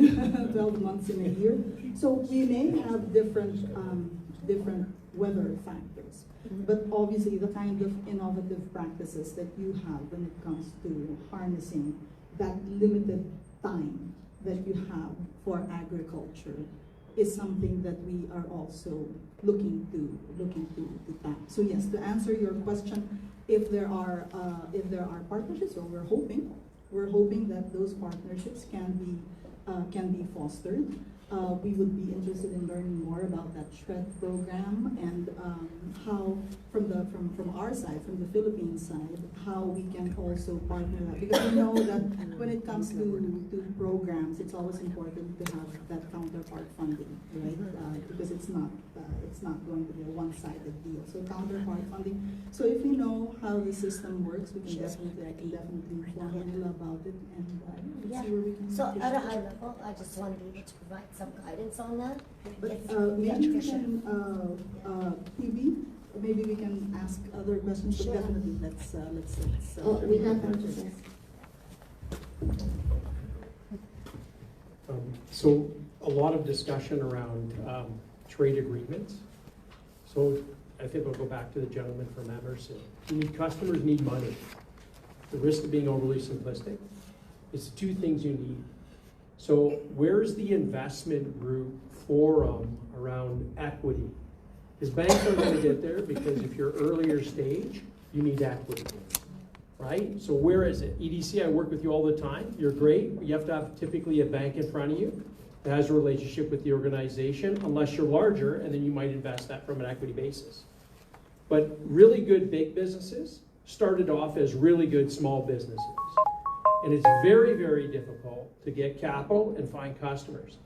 in a year. So we may have different weather factors, but obviously the kind of innovative practices that you have when it comes to harnessing that limited time that you have for agriculture is something that we are also looking to tap. So yes, to answer your question, if there are partnerships, or we're hoping that those partnerships can be fostered. We would be interested in learning more about that SHRED program and how, from our side, from the Philippine side, how we can also partner that. Because we know that when it comes to programs, it's always important to have that counterpart funding, right? Because it's not going to be a one-sided deal. So counterpart funding. So if we know how the system works, I can definitely inform Manila about it and see where we can. So at a high level, I just want to be able to provide some guidance on that. But maybe we can, PB, maybe we can ask other questions, but Sure. definitely let's Oh, we have one to ask. So a lot of discussion around trade agreements. So I think we'll go back to the gentleman from Emerson. Customers need money. The risk of being overly simplistic, it's two things you need. So where's the investment group forum around equity? Because banks aren't going to get there, because if you're earlier stage, you need equity, right? So where is it? EDC, I work with you all the time. You're great. You have to have typically a bank in front of you that has a relationship with the organization, unless you're larger, and then you might invest that from an equity basis. But really good big businesses started off as really good small businesses. And it's very, very difficult to get capital and find customers.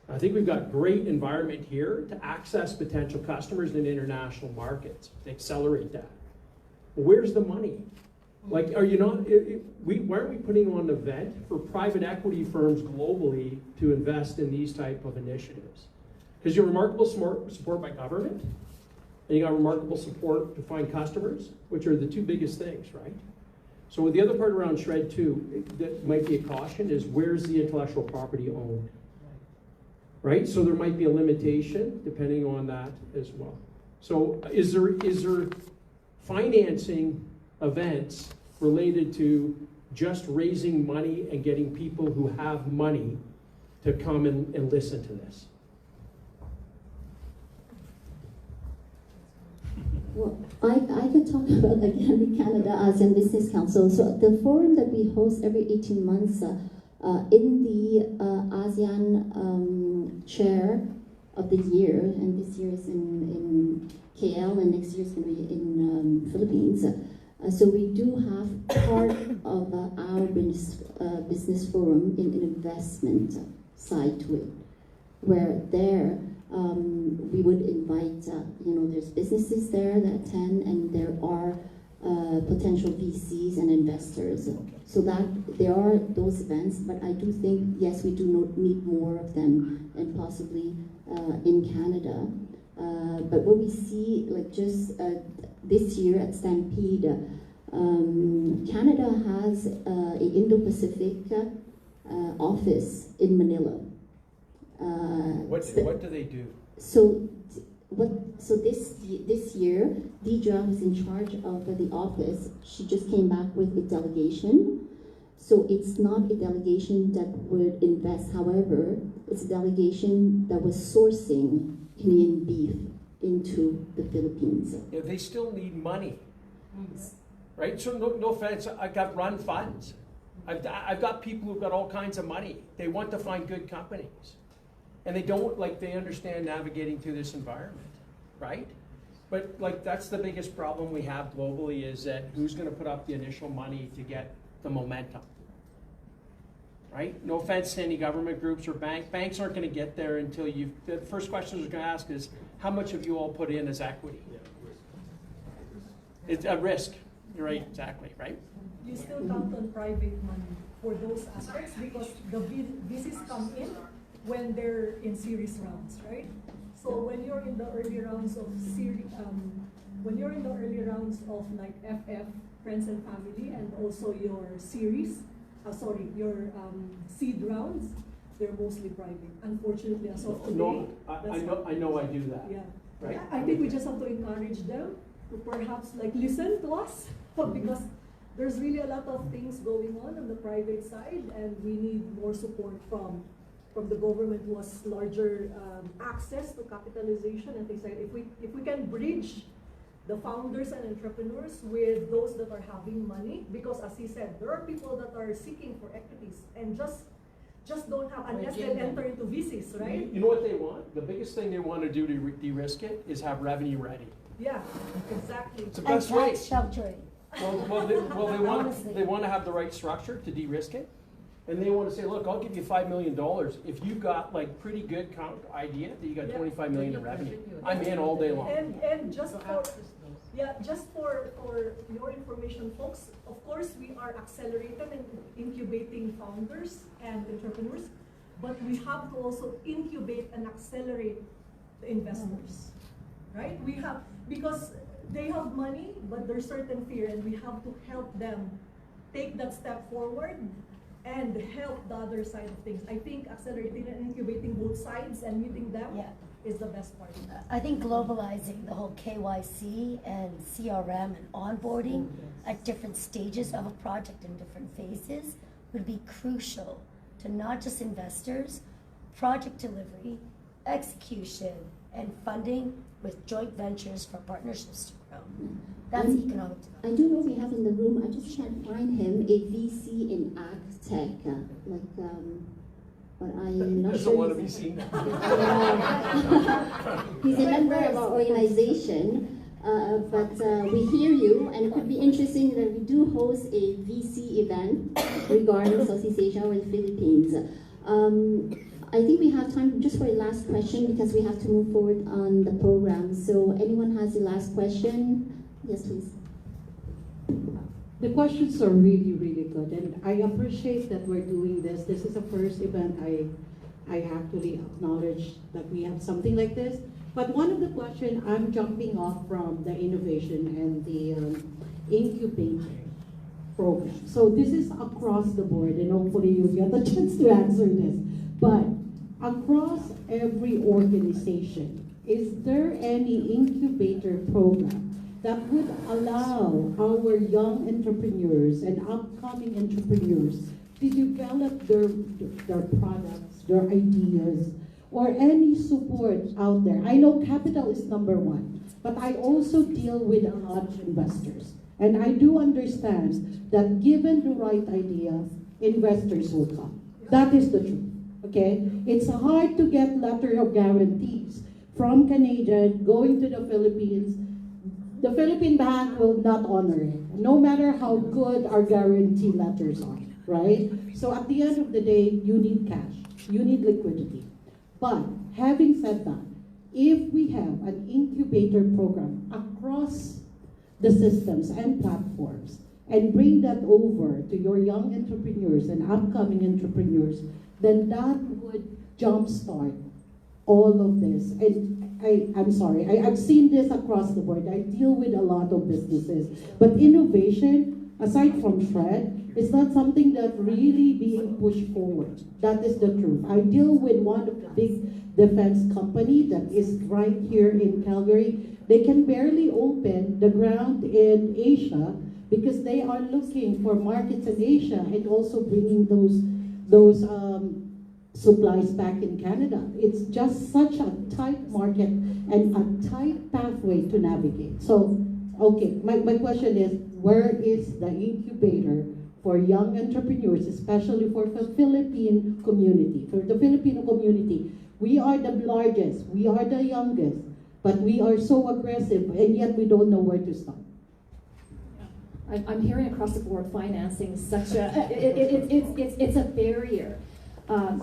I think we've got great environment here to access potential customers in international markets, to accelerate that. But where's the money? Like, are you not, why aren't we putting on an event for private equity firms globally to invest in these type of initiatives? Because you have remarkable support by government, and you got remarkable support to find customers, which are the two biggest things, right? So the other part around SHRED too, that might be a caution, is where's the intellectual property owned? Right? So there might be a limitation depending on that as well. So is there financing events related to just raising money and getting people who have money to come and listen to this? Well, I could talk about, again, the Canada ASEAN Business Council. So the forum that we host every 18 months in the ASEAN chair of the year, and this year is in KL, and next year is going to be in Philippines. So we do have part of our business forum in an investment side to it, where there we would invite, there's businesses there that attend, and there are potential VCs and investors. So that there are those events, but I do think, yes, we do need more of them, and possibly in Canada. But what we see, like just this year at Stampede, Canada has an Indo-Pacific office in Manila. What do they do? So this year, Deidre, who's in charge of the office, she just came back with a delegation. So it's not a delegation that would invest. However, it's a delegation that was sourcing Canadian beef into the Philippines. Yeah, they still need money, right? So no offense, I've got run funds. I've got people who've got all kinds of money. They want to find good companies. And they understand navigating through this environment, right? But that's the biggest problem we have globally, is that who's going to put up the initial money to get the momentum, right? No offense to any government groups or banks aren't going to get there until the first question they're going to ask is, how much have you all put in as equity? It's a risk. You're right, exactly, right? You still count on private money for those aspects, because the VCs come in when they're in series rounds, right? So when you're in the early rounds of like FF, friends and family, and also your seed rounds, they're mostly private. Unfortunately, as of today. No, I know I do that. Yeah. Right? I think we just have to encourage them to perhaps listen to us, because there's really a lot of things going on the private side, and we need more support from the government, who has larger access to capitalization and things like that. If we can bridge the founders and entrepreneurs with those that are having money, because as he said, there are people that are seeking for equities and just don't have, unless they enter into VCs, right? You know what they want? The biggest thing they want to do to de-risk it is have revenue ready. Yeah, exactly. It's the best way. Structuring. They want to have the right structure to de-risk it. And they want to say, look, I'll give you $5 million if you've got pretty good idea that you got 25 million in revenue. I'm in all day long. And just for your information, folks, of course we are accelerating and incubating founders and entrepreneurs, but we have to also incubate and accelerate the investors, right? We have, because they have money, but there's certain fear, and we have to help them take that step forward and help the other side of things. I think accelerating and incubating both sides and meeting them is the best part. I think globalizing the whole KYC and CRM and onboarding at different stages of a project in different phases would be crucial to not just investors, project delivery, execution, and funding with joint ventures for partnerships to grow. That's economic development. I do know we have in the room, I just can't find him, a VC in AgTech, but I'm not Doesn't sure. want to be seen. He's a member of our organization, but we hear you, and it could be interesting that we do host a VC event regarding Southeast Asia or the Philippines. I think we have time just for a last question because we have to move forward on the program. So anyone has a last question? Yes, please. The questions are really, really good, and I appreciate that we're doing this. This is the first event I actually acknowledge that we have something like this. But one of the questions, I'm jumping off from the innovation and the incubating program. So this is across the board, and hopefully you'll get the chance to answer this. But across every organization, is there any incubator program that would allow our young entrepreneurs and upcoming entrepreneurs to develop their products, their ideas, or any support out there? I know capital is number one, but I also deal with a lot of investors. And I do understand that given the right idea, investors will come. That is the truth, okay? It's hard to get letter of guarantees from Canadian going to the Philippines. The Philippine bank will not honor it, no matter how good our guarantee letters are, right? So at the end of the day, you need cash, you need liquidity. But having said that, if we have an incubator program across the systems and platforms and bring that over to your young entrepreneurs and upcoming entrepreneurs, then that would jumpstart all of this. And I'm sorry, I've seen this across the board. I deal with a lot of businesses. But innovation, aside from Shred, is not something that really being pushed forward. That is the truth. I deal with one of the big defense company that is right here in Calgary. They can barely open the ground in Asia because they are looking for markets in Asia and also bringing those supplies back in Canada. It's just such a tight market and a tight pathway to navigate. So, okay, my question is, where is the incubator for young entrepreneurs, especially for the Philippine community, for the Filipino community? We are the largest, we are the youngest, but we are so aggressive and yet we don't know where to start. I'm hearing across the board financing such a, it's a barrier.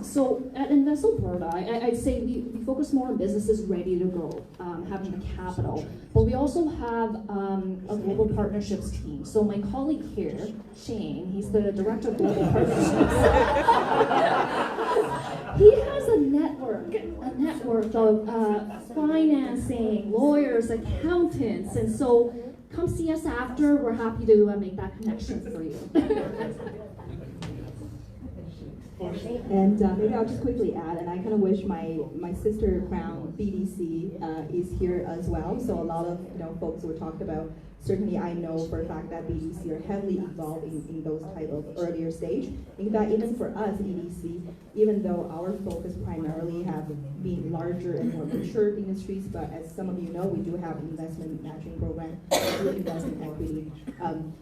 So at Invest Alberta, I'd say we focus more on businesses ready to go, having the capital. But we also have a global partnerships team. So my colleague here, Shane, he's the director of global partnerships. He has a network of financing, lawyers, accountants, and so come see us after. We're happy to make that connection for you. And maybe I'll just quickly add, and I kind of wish my sister Crown BDC is here as well. So a lot of folks were talked about. Certainly, I know for a fact that BDC are heavily involved in those type of earlier stage. In fact, even for us, BDC, even though our focus primarily have been larger and more mature industries, but as some of you know, we do have investment matching program, we do invest in equity.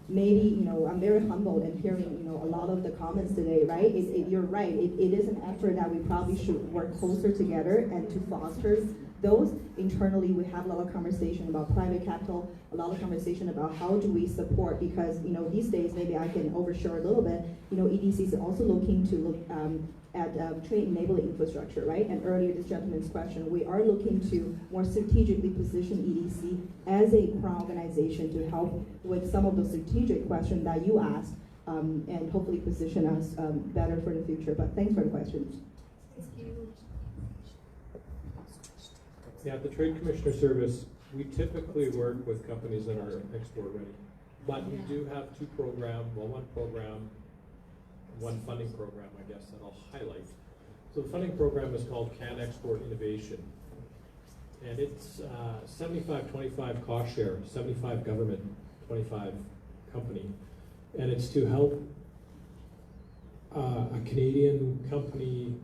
Maybe I'm very humbled in hearing a lot of the comments today. Right? You're right. It is an effort that we probably should work closer together and to foster those. Internally, we have a lot of conversation about private capital, a lot of conversation about how do we support, because these days, maybe I can overshare a little bit, EDC is also looking to look at trade enabling infrastructure, right? And earlier this gentleman's question, we are looking to more strategically position EDC as a crown organization to help with some of the strategic questions that you asked, and hopefully position us better for the future. But thanks for the questions. Yeah, the Trade Commissioner Service We typically work with companies that are export ready, but we do have two programs, well, one program, one funding program, I guess, that I'll highlight. So the funding program is called Can Export Innovation. And it's 75-25 cost share, 75 government, 25 company. And it's to help a Canadian company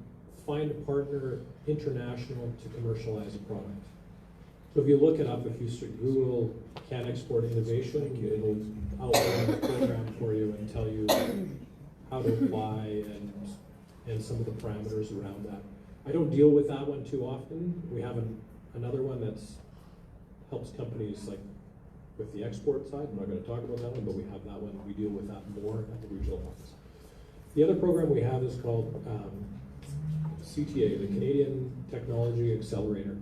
find a partner international to commercialize a product. So if you look it up, if you Google Can Export Innovation, it'll outline the program for you and tell you how to apply and some of the parameters around that. I don't deal with that one too often. We have another one that's helps companies like with the export side. I'm not going to talk about that one, but we have that one. We deal with that more at the regional office. The other program we have is called CTA, the Canadian Technology Accelerator.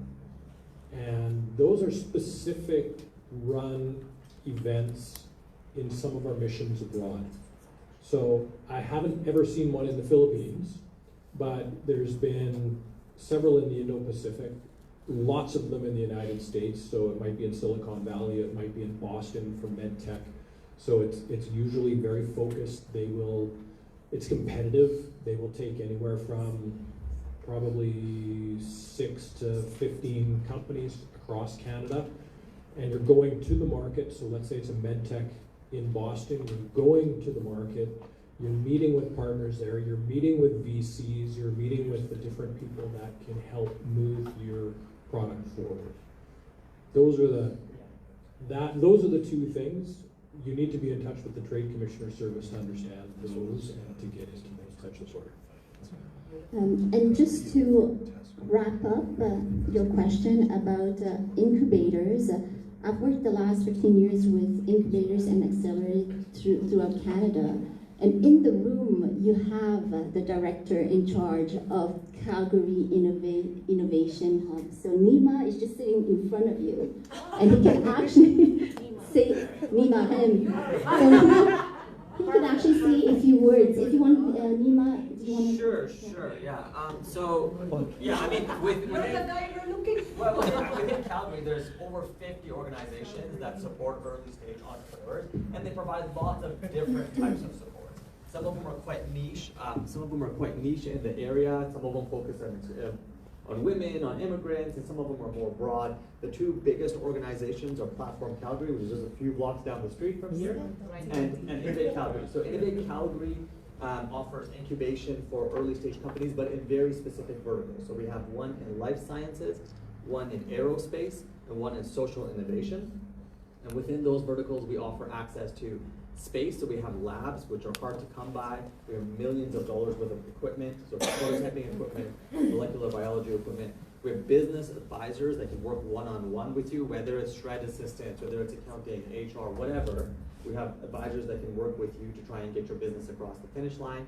And those are specific run events in some of our missions abroad. So I haven't ever seen one in the Philippines, but there's been several in the Indo-Pacific, lots of them in the United States. So it might be in Silicon Valley, it might be in Boston for MedTech. So it's usually very focused. It's competitive. They will take anywhere from probably 6 to 15 companies across Canada. And you're going to the market. So let's say it's a MedTech in Boston. You're going to the market. You're meeting with partners there. You're meeting with VCs. You're meeting with the different people that can help move your product forward. Those are the two things. You need to be in touch with the Trade Commissioner Service to understand those and to get into those types of sort. And just to wrap up your question about incubators, I've worked the last 15 years with incubators and accelerators throughout Canada. And in the room, you have the director in charge of Calgary Innovation Hub. So Nima is just sitting in front of you. And he can actually say, Nima, him. So he can actually say a few words. If you want, Nima, do you want to? Sure, yeah. I mean, within Calgary, there's over 50 organizations that support early stage entrepreneurs, and they provide lots of different types of support. Some of them are quite niche. In the area. Some of them focus on women, on immigrants, and some of them are more broad. The two biggest organizations are Platform Calgary, which is just a few blocks down the street from here, and Innovate Calgary. So Innovate Calgary offers incubation for early stage companies, but in very specific verticals. So we have one in life sciences, one in aerospace, and one in social innovation. And within those verticals, we offer access to space. So we have labs, which are hard to come by. We have millions of dollars worth of equipment, so prototyping equipment, molecular biology equipment. We have business advisors that can work one-on-one with you, whether it's shred assistants, whether it's accounting, HR, whatever. We have advisors that can work with you to try and get your business across the finish line.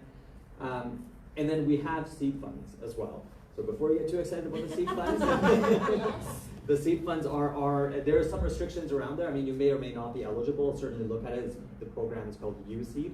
And then we have seed funds as well. So before you get too excited about the seed funds, the seed funds there are some restrictions around there. I mean, you may or may not be eligible. Certainly look at it. The program is called USeed.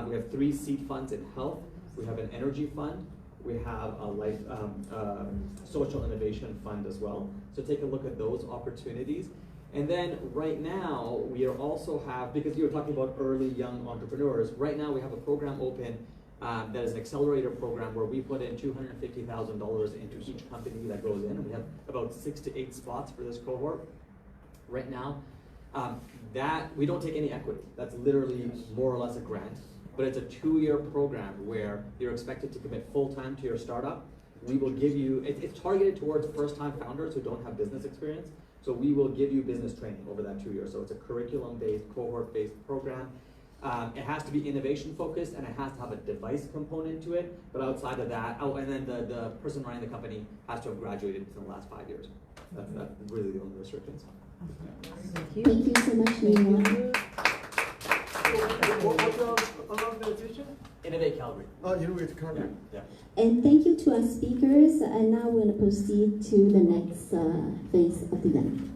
We have 3 seed funds in health. We have an energy fund. We have a social innovation fund as well. So take a look at those opportunities. And then right now, we are also have, because you were talking about early young entrepreneurs, right now we have a program open that is an accelerator program where we put in $250,000 into each company that goes in. And we have about 6 to 8 spots for this cohort right now. That we don't take any equity. That's literally more or less a grant. But it's a 2-year program where you're expected to commit full-time to your startup. We will give you, it's targeted towards first-time founders who don't have business experience. So we will give you business training over that 2 years. So it's a curriculum-based, cohort-based program. It has to be innovation-focused, and it has to have a device component to it. But outside of that, and then the person running the company has to have graduated within the last 5 years. That's really the only restrictions. Thank you so much, Nima. Innovate Calgary. Oh, Innovate Calgary. Yeah. And thank you to our speakers. And now we're going to proceed to the next phase of the event.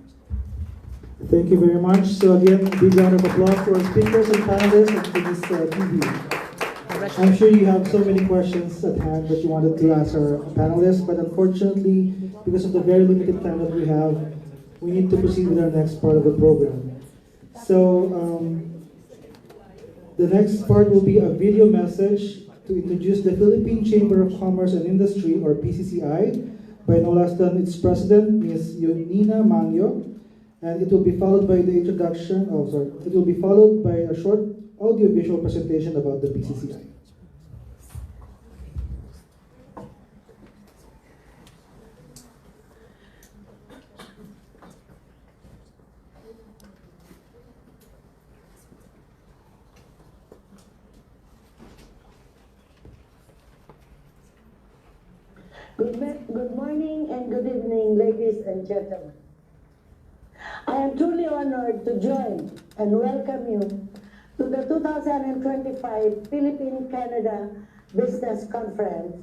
Thank you very much. So again, a big round of applause for our speakers and panelists and for this TV. I'm sure you have so many questions at hand that you wanted to ask our panelists, but unfortunately, because of the very limited time that we have, we need to proceed with our next part of the program. So the next part will be a video message to introduce the Philippine Chamber of Commerce and Industry, or PCCI, by no less than its president, Ms. Yunina Mangyo, and it will be followed by the introduction. It will be followed by a short audio-visual presentation about the PCCI. Good morning and good evening, ladies and gentlemen. I am truly honored to join and welcome you to the 2025 Philippine-Canada Business Conference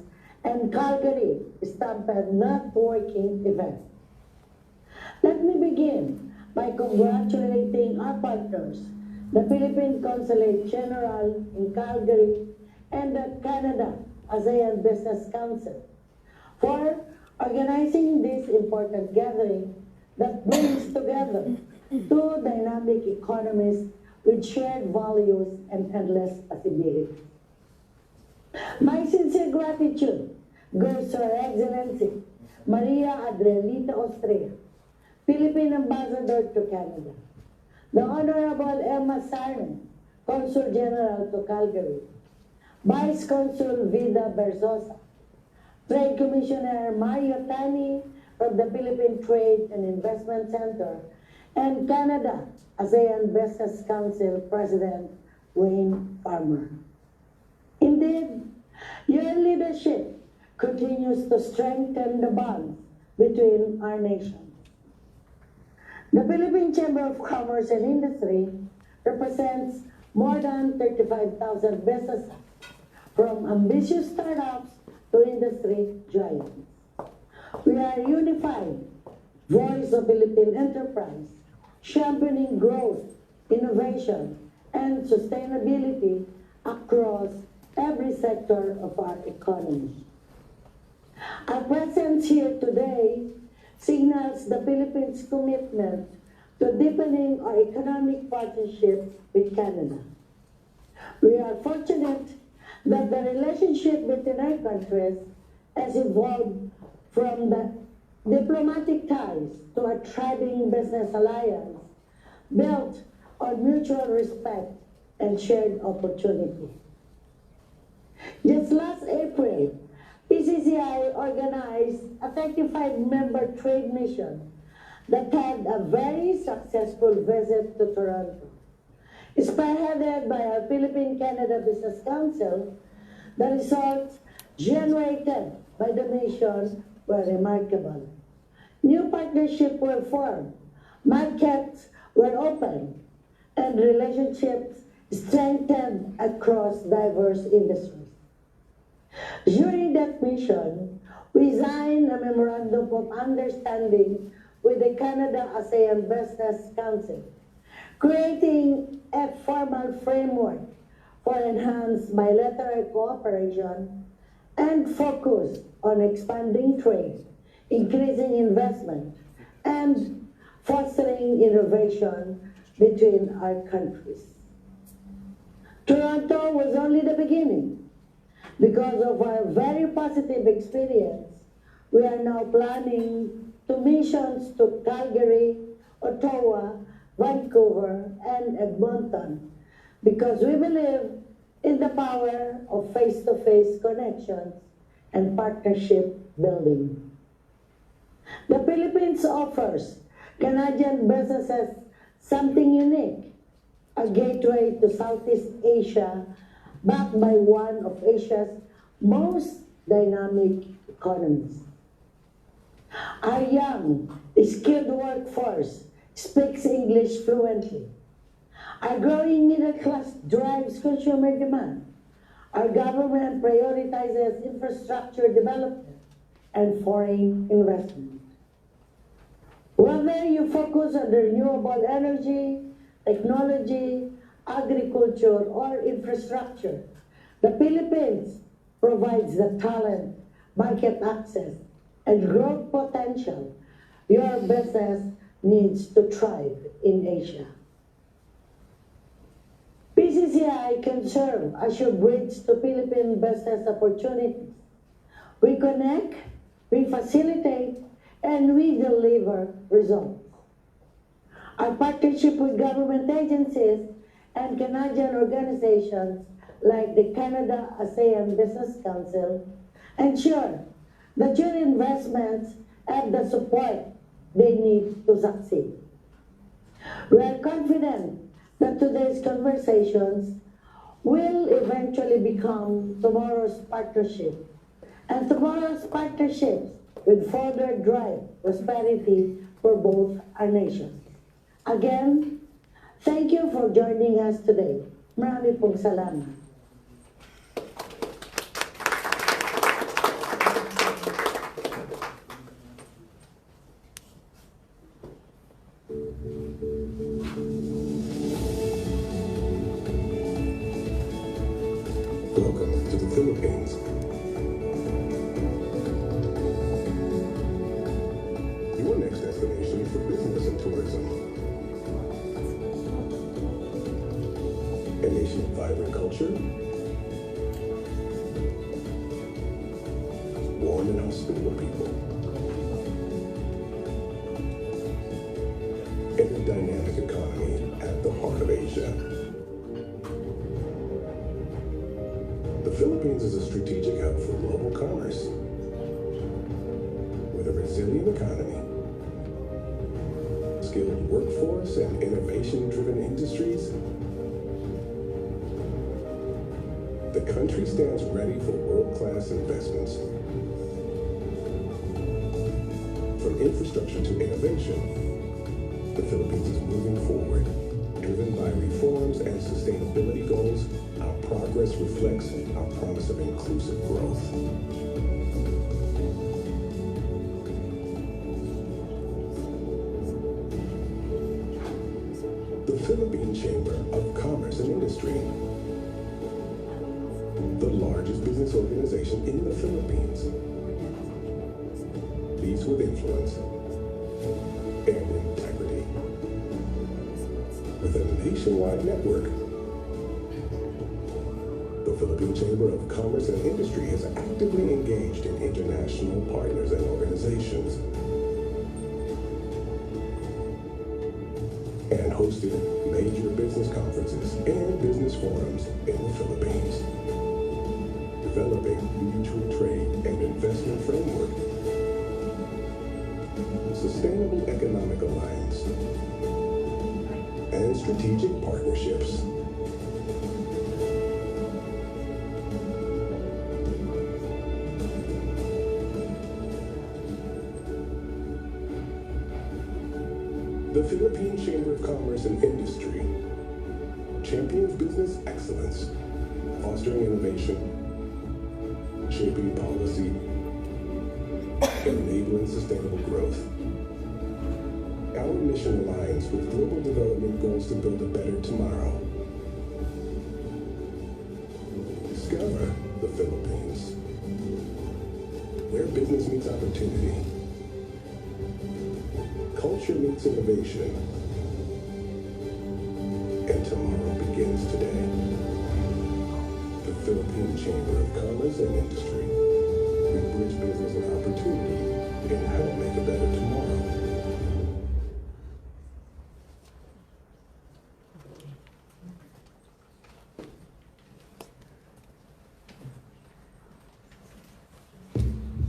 and Calgary Stampede networking event. Let me begin by congratulating our partners, the Philippine Consulate General in Calgary and the Canada ASEAN Business Council, for organizing this important gathering that brings together two dynamic economies with shared values and endless possibilities. My sincere gratitude goes to Her Excellency Maria Adrielita Ostrea, Philippine Ambassador to Canada, the Honorable Emma Sarne, Consul General to Calgary, Vice Consul Vida Berzosa, Trade Commissioner Mario Tani from the Philippine Trade and Investment Center, and Canada ASEAN Business Council President Wayne Farmer. Indeed, your leadership continues to strengthen the bonds between our nations. The Philippine Chamber of Commerce and Industry represents more than 35,000 businesses, from ambitious startups to industry giants. We are a unified voice of Philippine enterprise, championing growth, innovation, and sustainability across every sector of our economy. Our presence here today signals the Philippines' commitment to deepening our economic partnership with Canada. We are fortunate that the relationship between our countries has evolved from the diplomatic ties to a thriving business alliance built on mutual respect and shared opportunity. Just last April, PCCI organized a 35-member trade mission that had a very successful visit to Toronto. Spearheaded by our Philippine-Canada Business Council, the results generated by the mission were remarkable. New partnerships were formed, markets were opened, and relationships strengthened across diverse industries. During that mission, we signed a Memorandum of Understanding with the Canada ASEAN Business Council, creating a formal framework for enhanced bilateral cooperation and focus on expanding trade, increasing investment, and fostering innovation between our countries. Toronto was only the beginning. Because of our very positive experience, we are now planning two missions to Calgary, Ottawa, Vancouver, and Edmonton, because we believe in the power of face-to-face connections and partnership building. The Philippines offers Canadian businesses something unique, a gateway to Southeast Asia, backed by one of Asia's most dynamic economies. Our young, skilled workforce speaks English fluently. Our growing middle class drives consumer demand. Our government prioritizes infrastructure development and foreign investment. Whether you focus on renewable energy, technology, agriculture, or infrastructure, the Philippines provides the talent, market access, and growth potential your business needs to thrive in Asia. PCCI can serve as your bridge to Philippine business opportunities. We connect, we facilitate, and we deliver results. Our partnership with government agencies and Canadian organizations like the Canada ASEAN Business Council ensure that your investments have the support they need to succeed. We are confident that today's conversations will eventually become tomorrow's partnership, and tomorrow's partnerships will further drive prosperity for both our nations. Again, thank you for joining us today. Marami pong salamat. Welcome to the Philippines. Your next destination for business and tourism. A nation of vibrant culture, warm and hospitable people, and a dynamic economy at the heart of Asia. The Philippines is a strategic hub for global commerce, with a resilient economy, skilled workforce, and innovation-driven industries. The country stands ready for world-class investments. From infrastructure to innovation, the Philippines is moving forward, driven by reforms and sustainability goals. Our progress reflects our promise of inclusive growth. The Philippine Chamber of Commerce and Industry, the largest business organization in the Philippines, leads with influence and integrity. With a nationwide network, the Philippine Chamber of Commerce and Industry is actively engaged in international partners and organizations and hosted major business conferences and business forums in the Philippines, developing mutual trade and investment framework, sustainable economic alliance, and strategic partnerships. The Philippine Chamber of Commerce and Industry champions business excellence, fostering innovation, shaping policy, and enabling sustainable growth. Our mission aligns with global development goals to build a better tomorrow. Discover the Philippines, where business meets opportunity, culture meets innovation, and tomorrow begins today. The Philippine Chamber of Commerce and Industry. We bridge business and opportunity and help make a better tomorrow.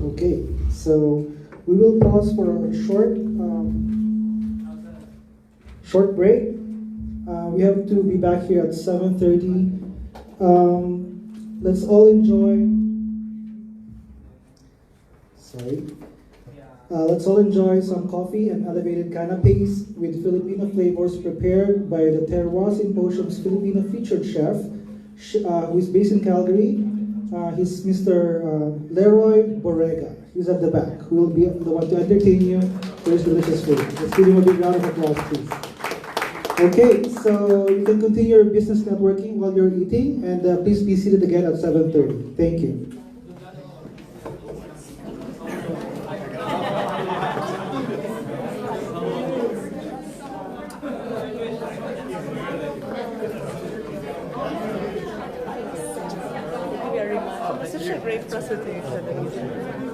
Okay, so we will pause for a short break. We have to be back here at 7:30. Let's all enjoy. Let's all enjoy some coffee and elevated canapes with Filipino flavors prepared by the Terroir Symposium's Filipino featured chef, who is based in Calgary. He's Mr. Leroy Borrega. He's at the back. Who will be the one to entertain you for his delicious food. Let's give him a big round of applause, please. Okay, so you can continue your business networking while you're eating, and please be seated again at 7:30. Thank you. very much. Such a great presentation.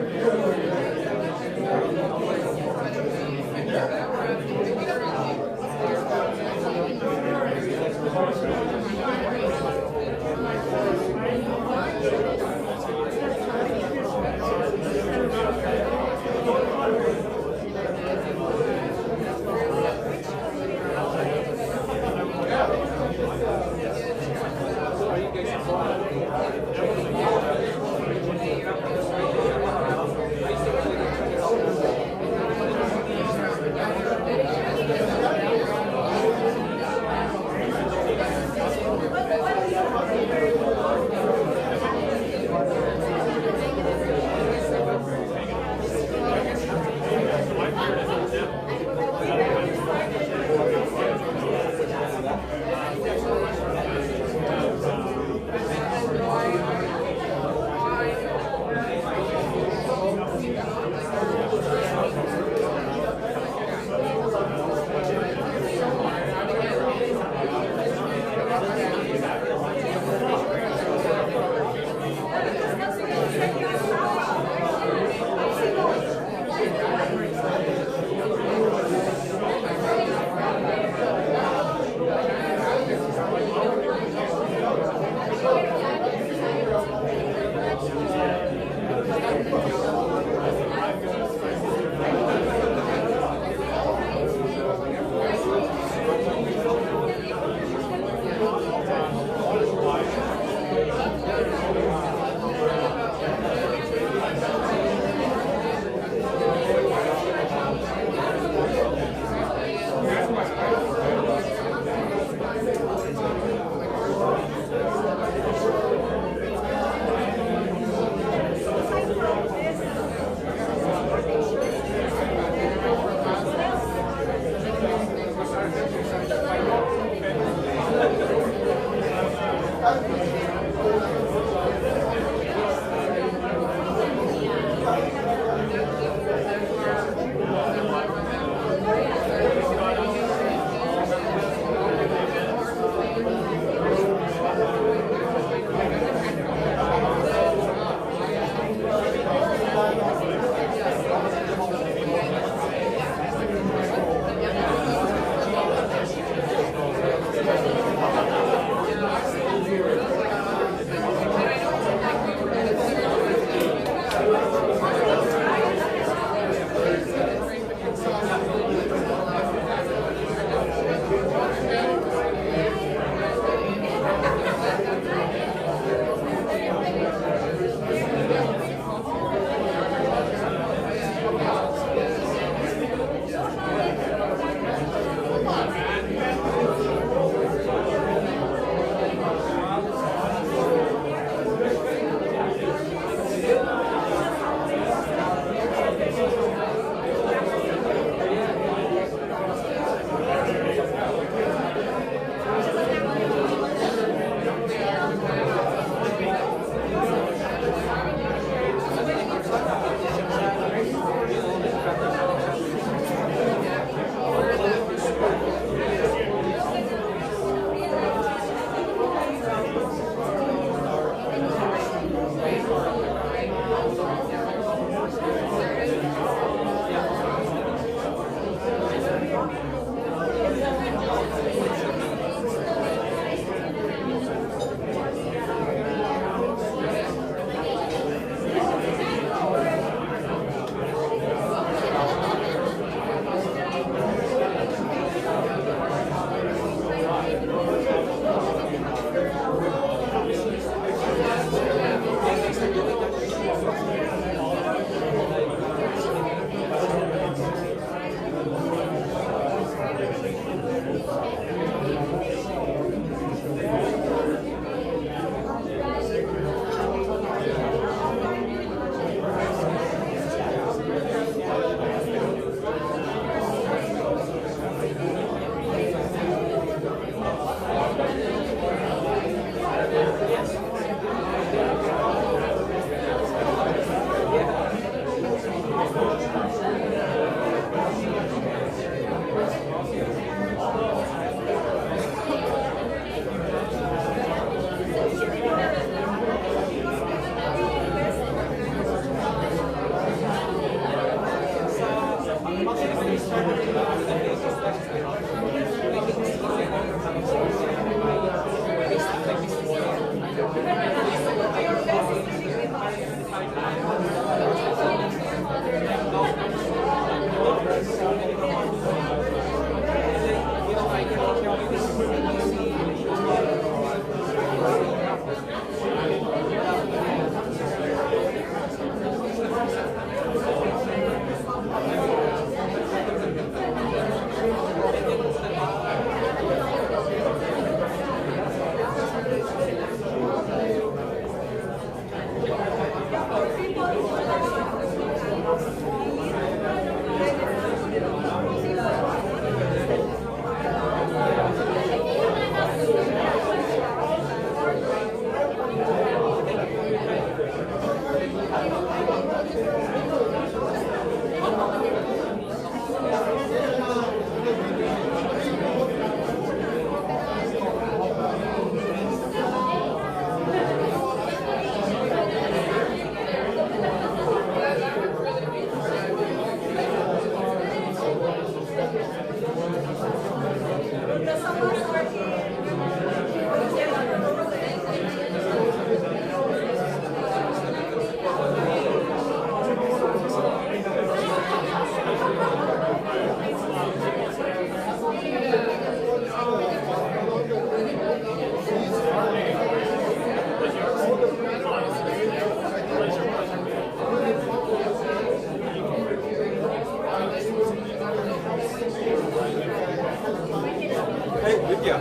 Are you guys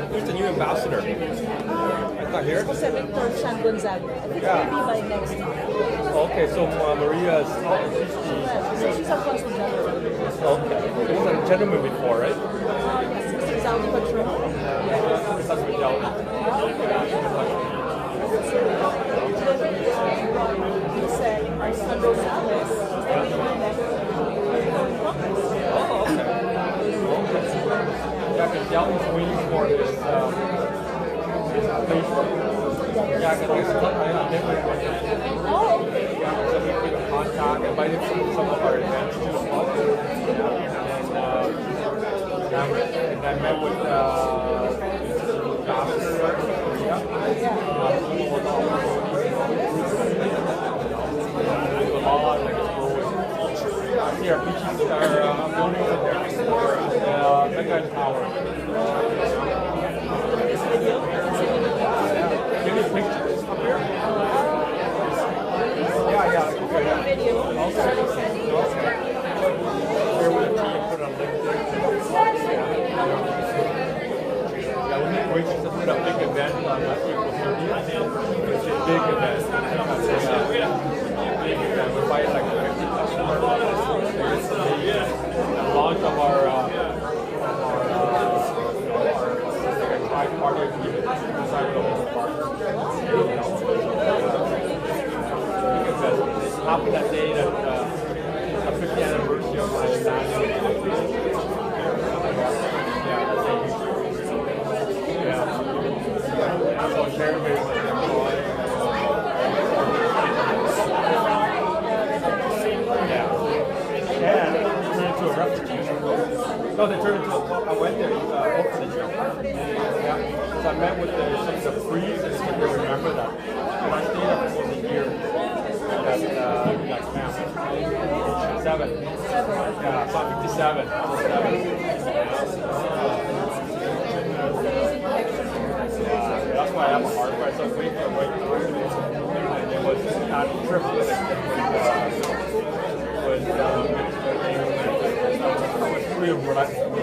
Who's the new ambassador? It's not here? Jose Victor Chan Gonzaga. I think Yeah. maybe by next week. Okay, so Maria is She's a consul general. okay. It was a gentleman before, right? Yes, Mr. Zaldi Patrol. His husband Del. He said, our son Rosales, Oh, okay. Yeah, because Del was waiting for his Facebook. Yeah, because I met with him. Oh, okay. Yeah, so we keep in contact, invited some of our events to the pub. And I met with ambassador of Korea. Here, beaches are building over there. That guy's power. Give me pictures up here. Yeah. Okay. Share with the team, put it on LinkedIn. Yeah, we need wages to put a big event on April 30th. It's a big event. Big event. We invite like 50 customers. It's the launch of our tri-party agreement inside the whole partner. It happened that day that the 50th anniversary of my dad. Yeah. So Jeremy was into a refugee. No, they turned into I went there, orphanage. Yeah. So I met with the priests and they remember that. And I stayed there for almost a year at that camp. 7. Yeah, about 57. That's why I have a heart for it. So I was waiting for the right time. And it was that trip was free of reluctant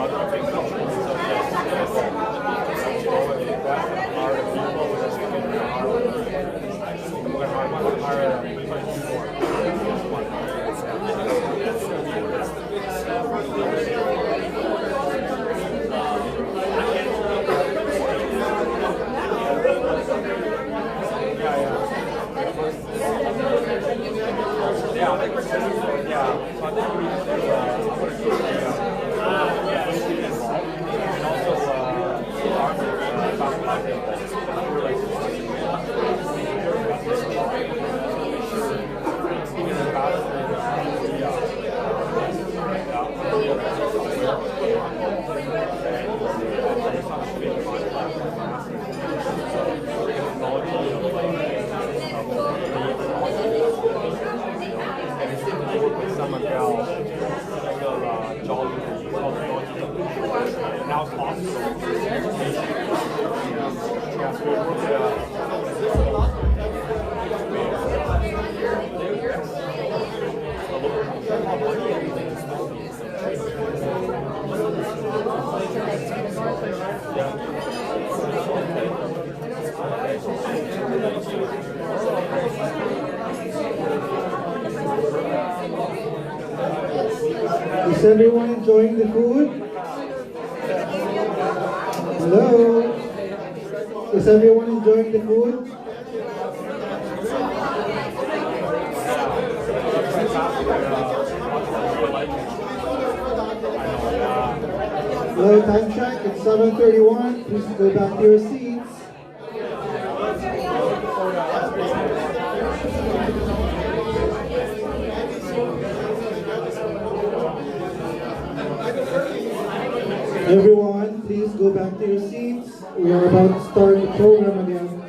Is everyone enjoying the food? Hello? Is everyone enjoying the food? Hello, time check. It's 7:31. Please go back to your seats. Everyone, please go back to your seats. We are about to start the program again.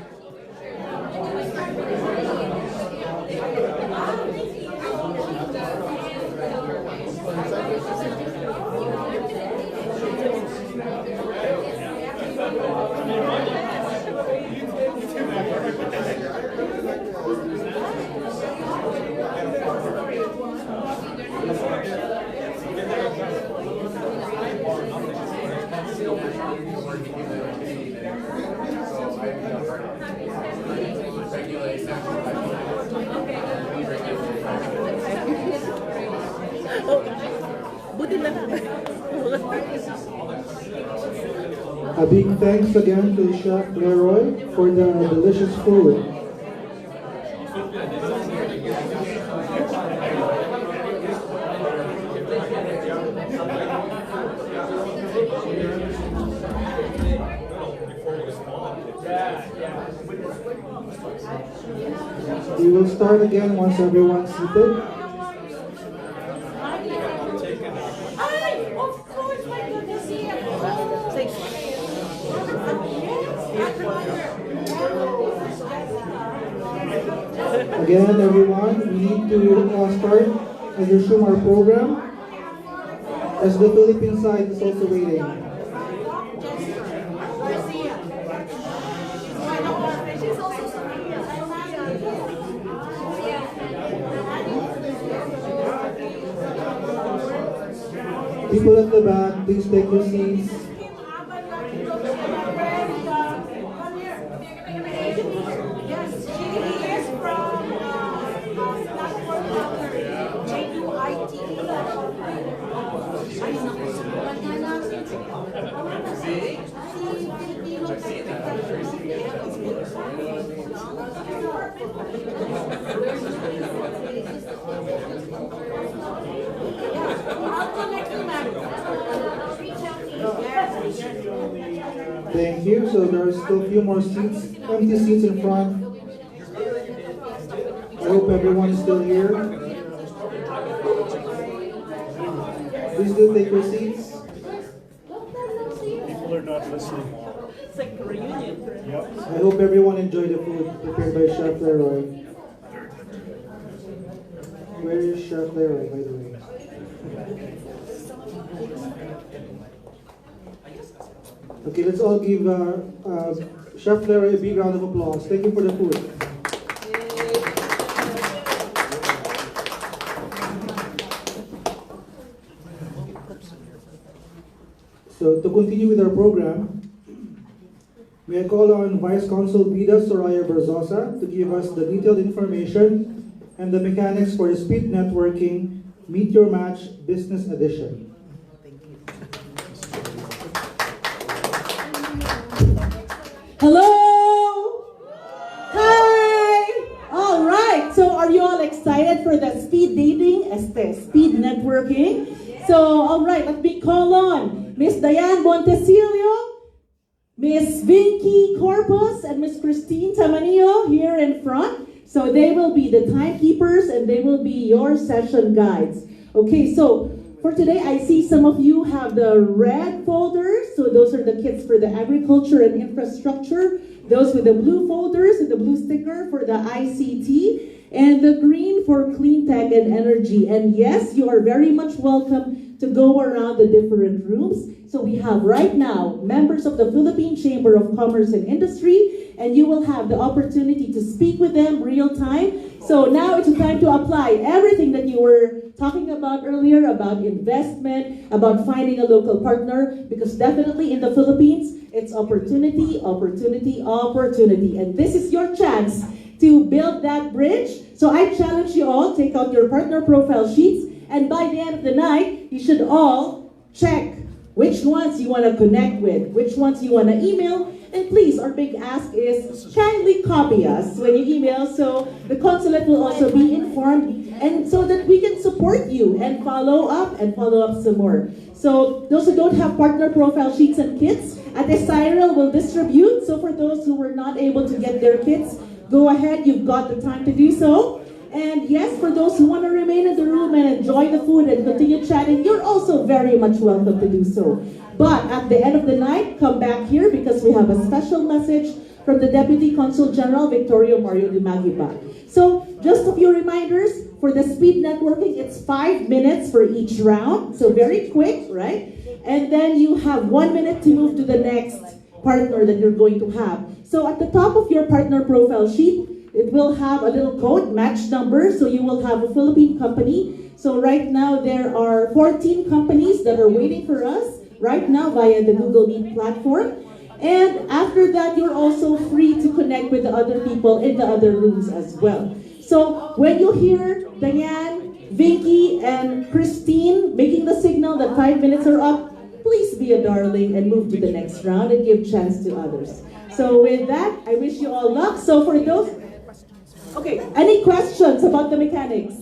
A big thanks again to Chef Leroy for the delicious food. We will start again once everyone's seated. Again, everyone, we need to start and resume our program as the Philippine side is also waiting. People at the back, please take your seats. Thank you. So there are still a few more seats, empty seats in front. I hope everyone is still here. Please do take your seats. People are not listening. It's like a reunion. Yep. I hope everyone enjoyed the food prepared by Chef Leroy. Where is Chef Leroy, by the way? Okay, let's all give Chef Leroy a big round of applause. Thank you for the food. So to continue with our program, may I call on Vice Consul Vida Soraya Berzosa to give us the detailed information and the mechanics for the Speed Networking Meet Your Match Business Edition. Hello! Hi! All right, so are you all excited for the speed dating, speed networking? So, all right, let me call on Miss Diane Montecillo, Miss Vinky Corpus, and Miss Christine Tamanillo here in front. So they will be the timekeepers and they will be your session guides. Okay, so for today, I see some of you have the red folders. So those are the kits for the agriculture and infrastructure. Those with the blue folders and the blue sticker for the ICT. and the green for clean tech and energy. And yes, you are very much welcome to go around the different rooms. So we have right now members of the Philippine Chamber of Commerce and Industry, and you will have the opportunity to speak with them real time. So now it's time to apply everything that you were talking about earlier about investment, about finding a local partner, because definitely in the Philippines, it's opportunity, opportunity, opportunity. And this is your chance to build that bridge. So I challenge you all, take out your partner profile sheets, and by the end of the night, you should all check which ones you want to connect with, which ones you want to email. And please, our big ask is kindly copy us when you email, so the consulate will also be informed, and so that we can support you and follow up some more. So those who don't have partner profile sheets and kits, at Cyril will distribute. So for those who were not able to get their kits, go ahead, you've got the time to do so. And yes, for those who want to remain in the room and enjoy the food and continue chatting, you're also very much welcome to do so. But at the end of the night, come back here because we have a special message from the Deputy Consul General, Victorio Mario de Magiba. So just a few reminders for the speed networking. It's 5 minutes for each round, so very quick, right? And then you have 1 minute to move to the next partner that you're going to have. So at the top of your partner profile sheet, it will have a little code, match number, so you will have a Philippine company. So right now there are 14 companies that are waiting for us right now via the Google Meet platform. And after that, you're also free to connect with the other people in the other rooms as well. So when you hear Diane, Vinky, and Christine making the signal that 5 minutes are up, please be a darling and move to the next round and give chance to others. So with that, I wish you all luck. So for those... Okay, any questions about the mechanics?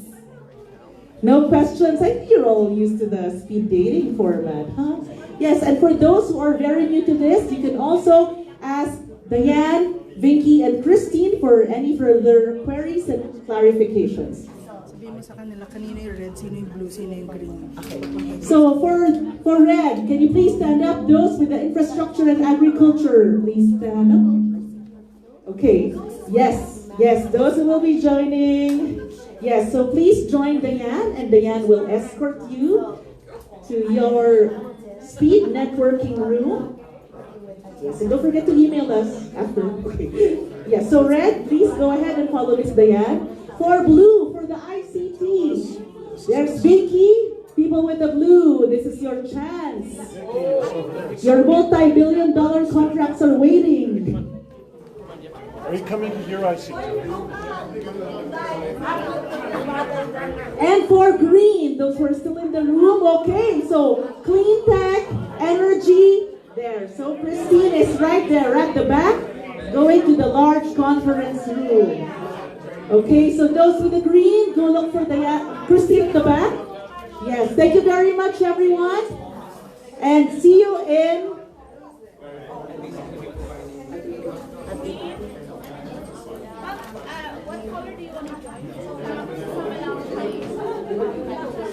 No questions? I think you're all used to the speed dating format, huh? Yes, and for those who are very new to this, you can also ask Diane, Vinky, and Christine for any further queries and clarifications. Sabihin mo sa kanila, kanino yung red, sino yung blue, sino yung green. Okay. So for red, can you please stand up? Those with the infrastructure and agriculture, please stand up. Okay, yes. Yes, those who will be joining. Yes, so please join Diane, and Diane will escort you to your speed networking room. Yes, and don't forget to email us after. Okay. Yes, so red, please go ahead and follow Miss Diane. For blue, for the ICT, there's Vicky. People with the blue, this is your chance. Your multi-billion-dollar contracts are waiting. Are you coming to your ICT? And for green, those who are still in the room, okay, so clean tech, energy, there. So Christine is right there at the back, going to the large conference room. Okay, so those with the green, go look for Christine at the back. Yes, thank you very much, everyone. And see you in...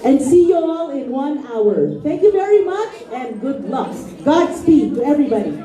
And see you all in 1 hour. Thank you very much and good luck. Godspeed to everybody.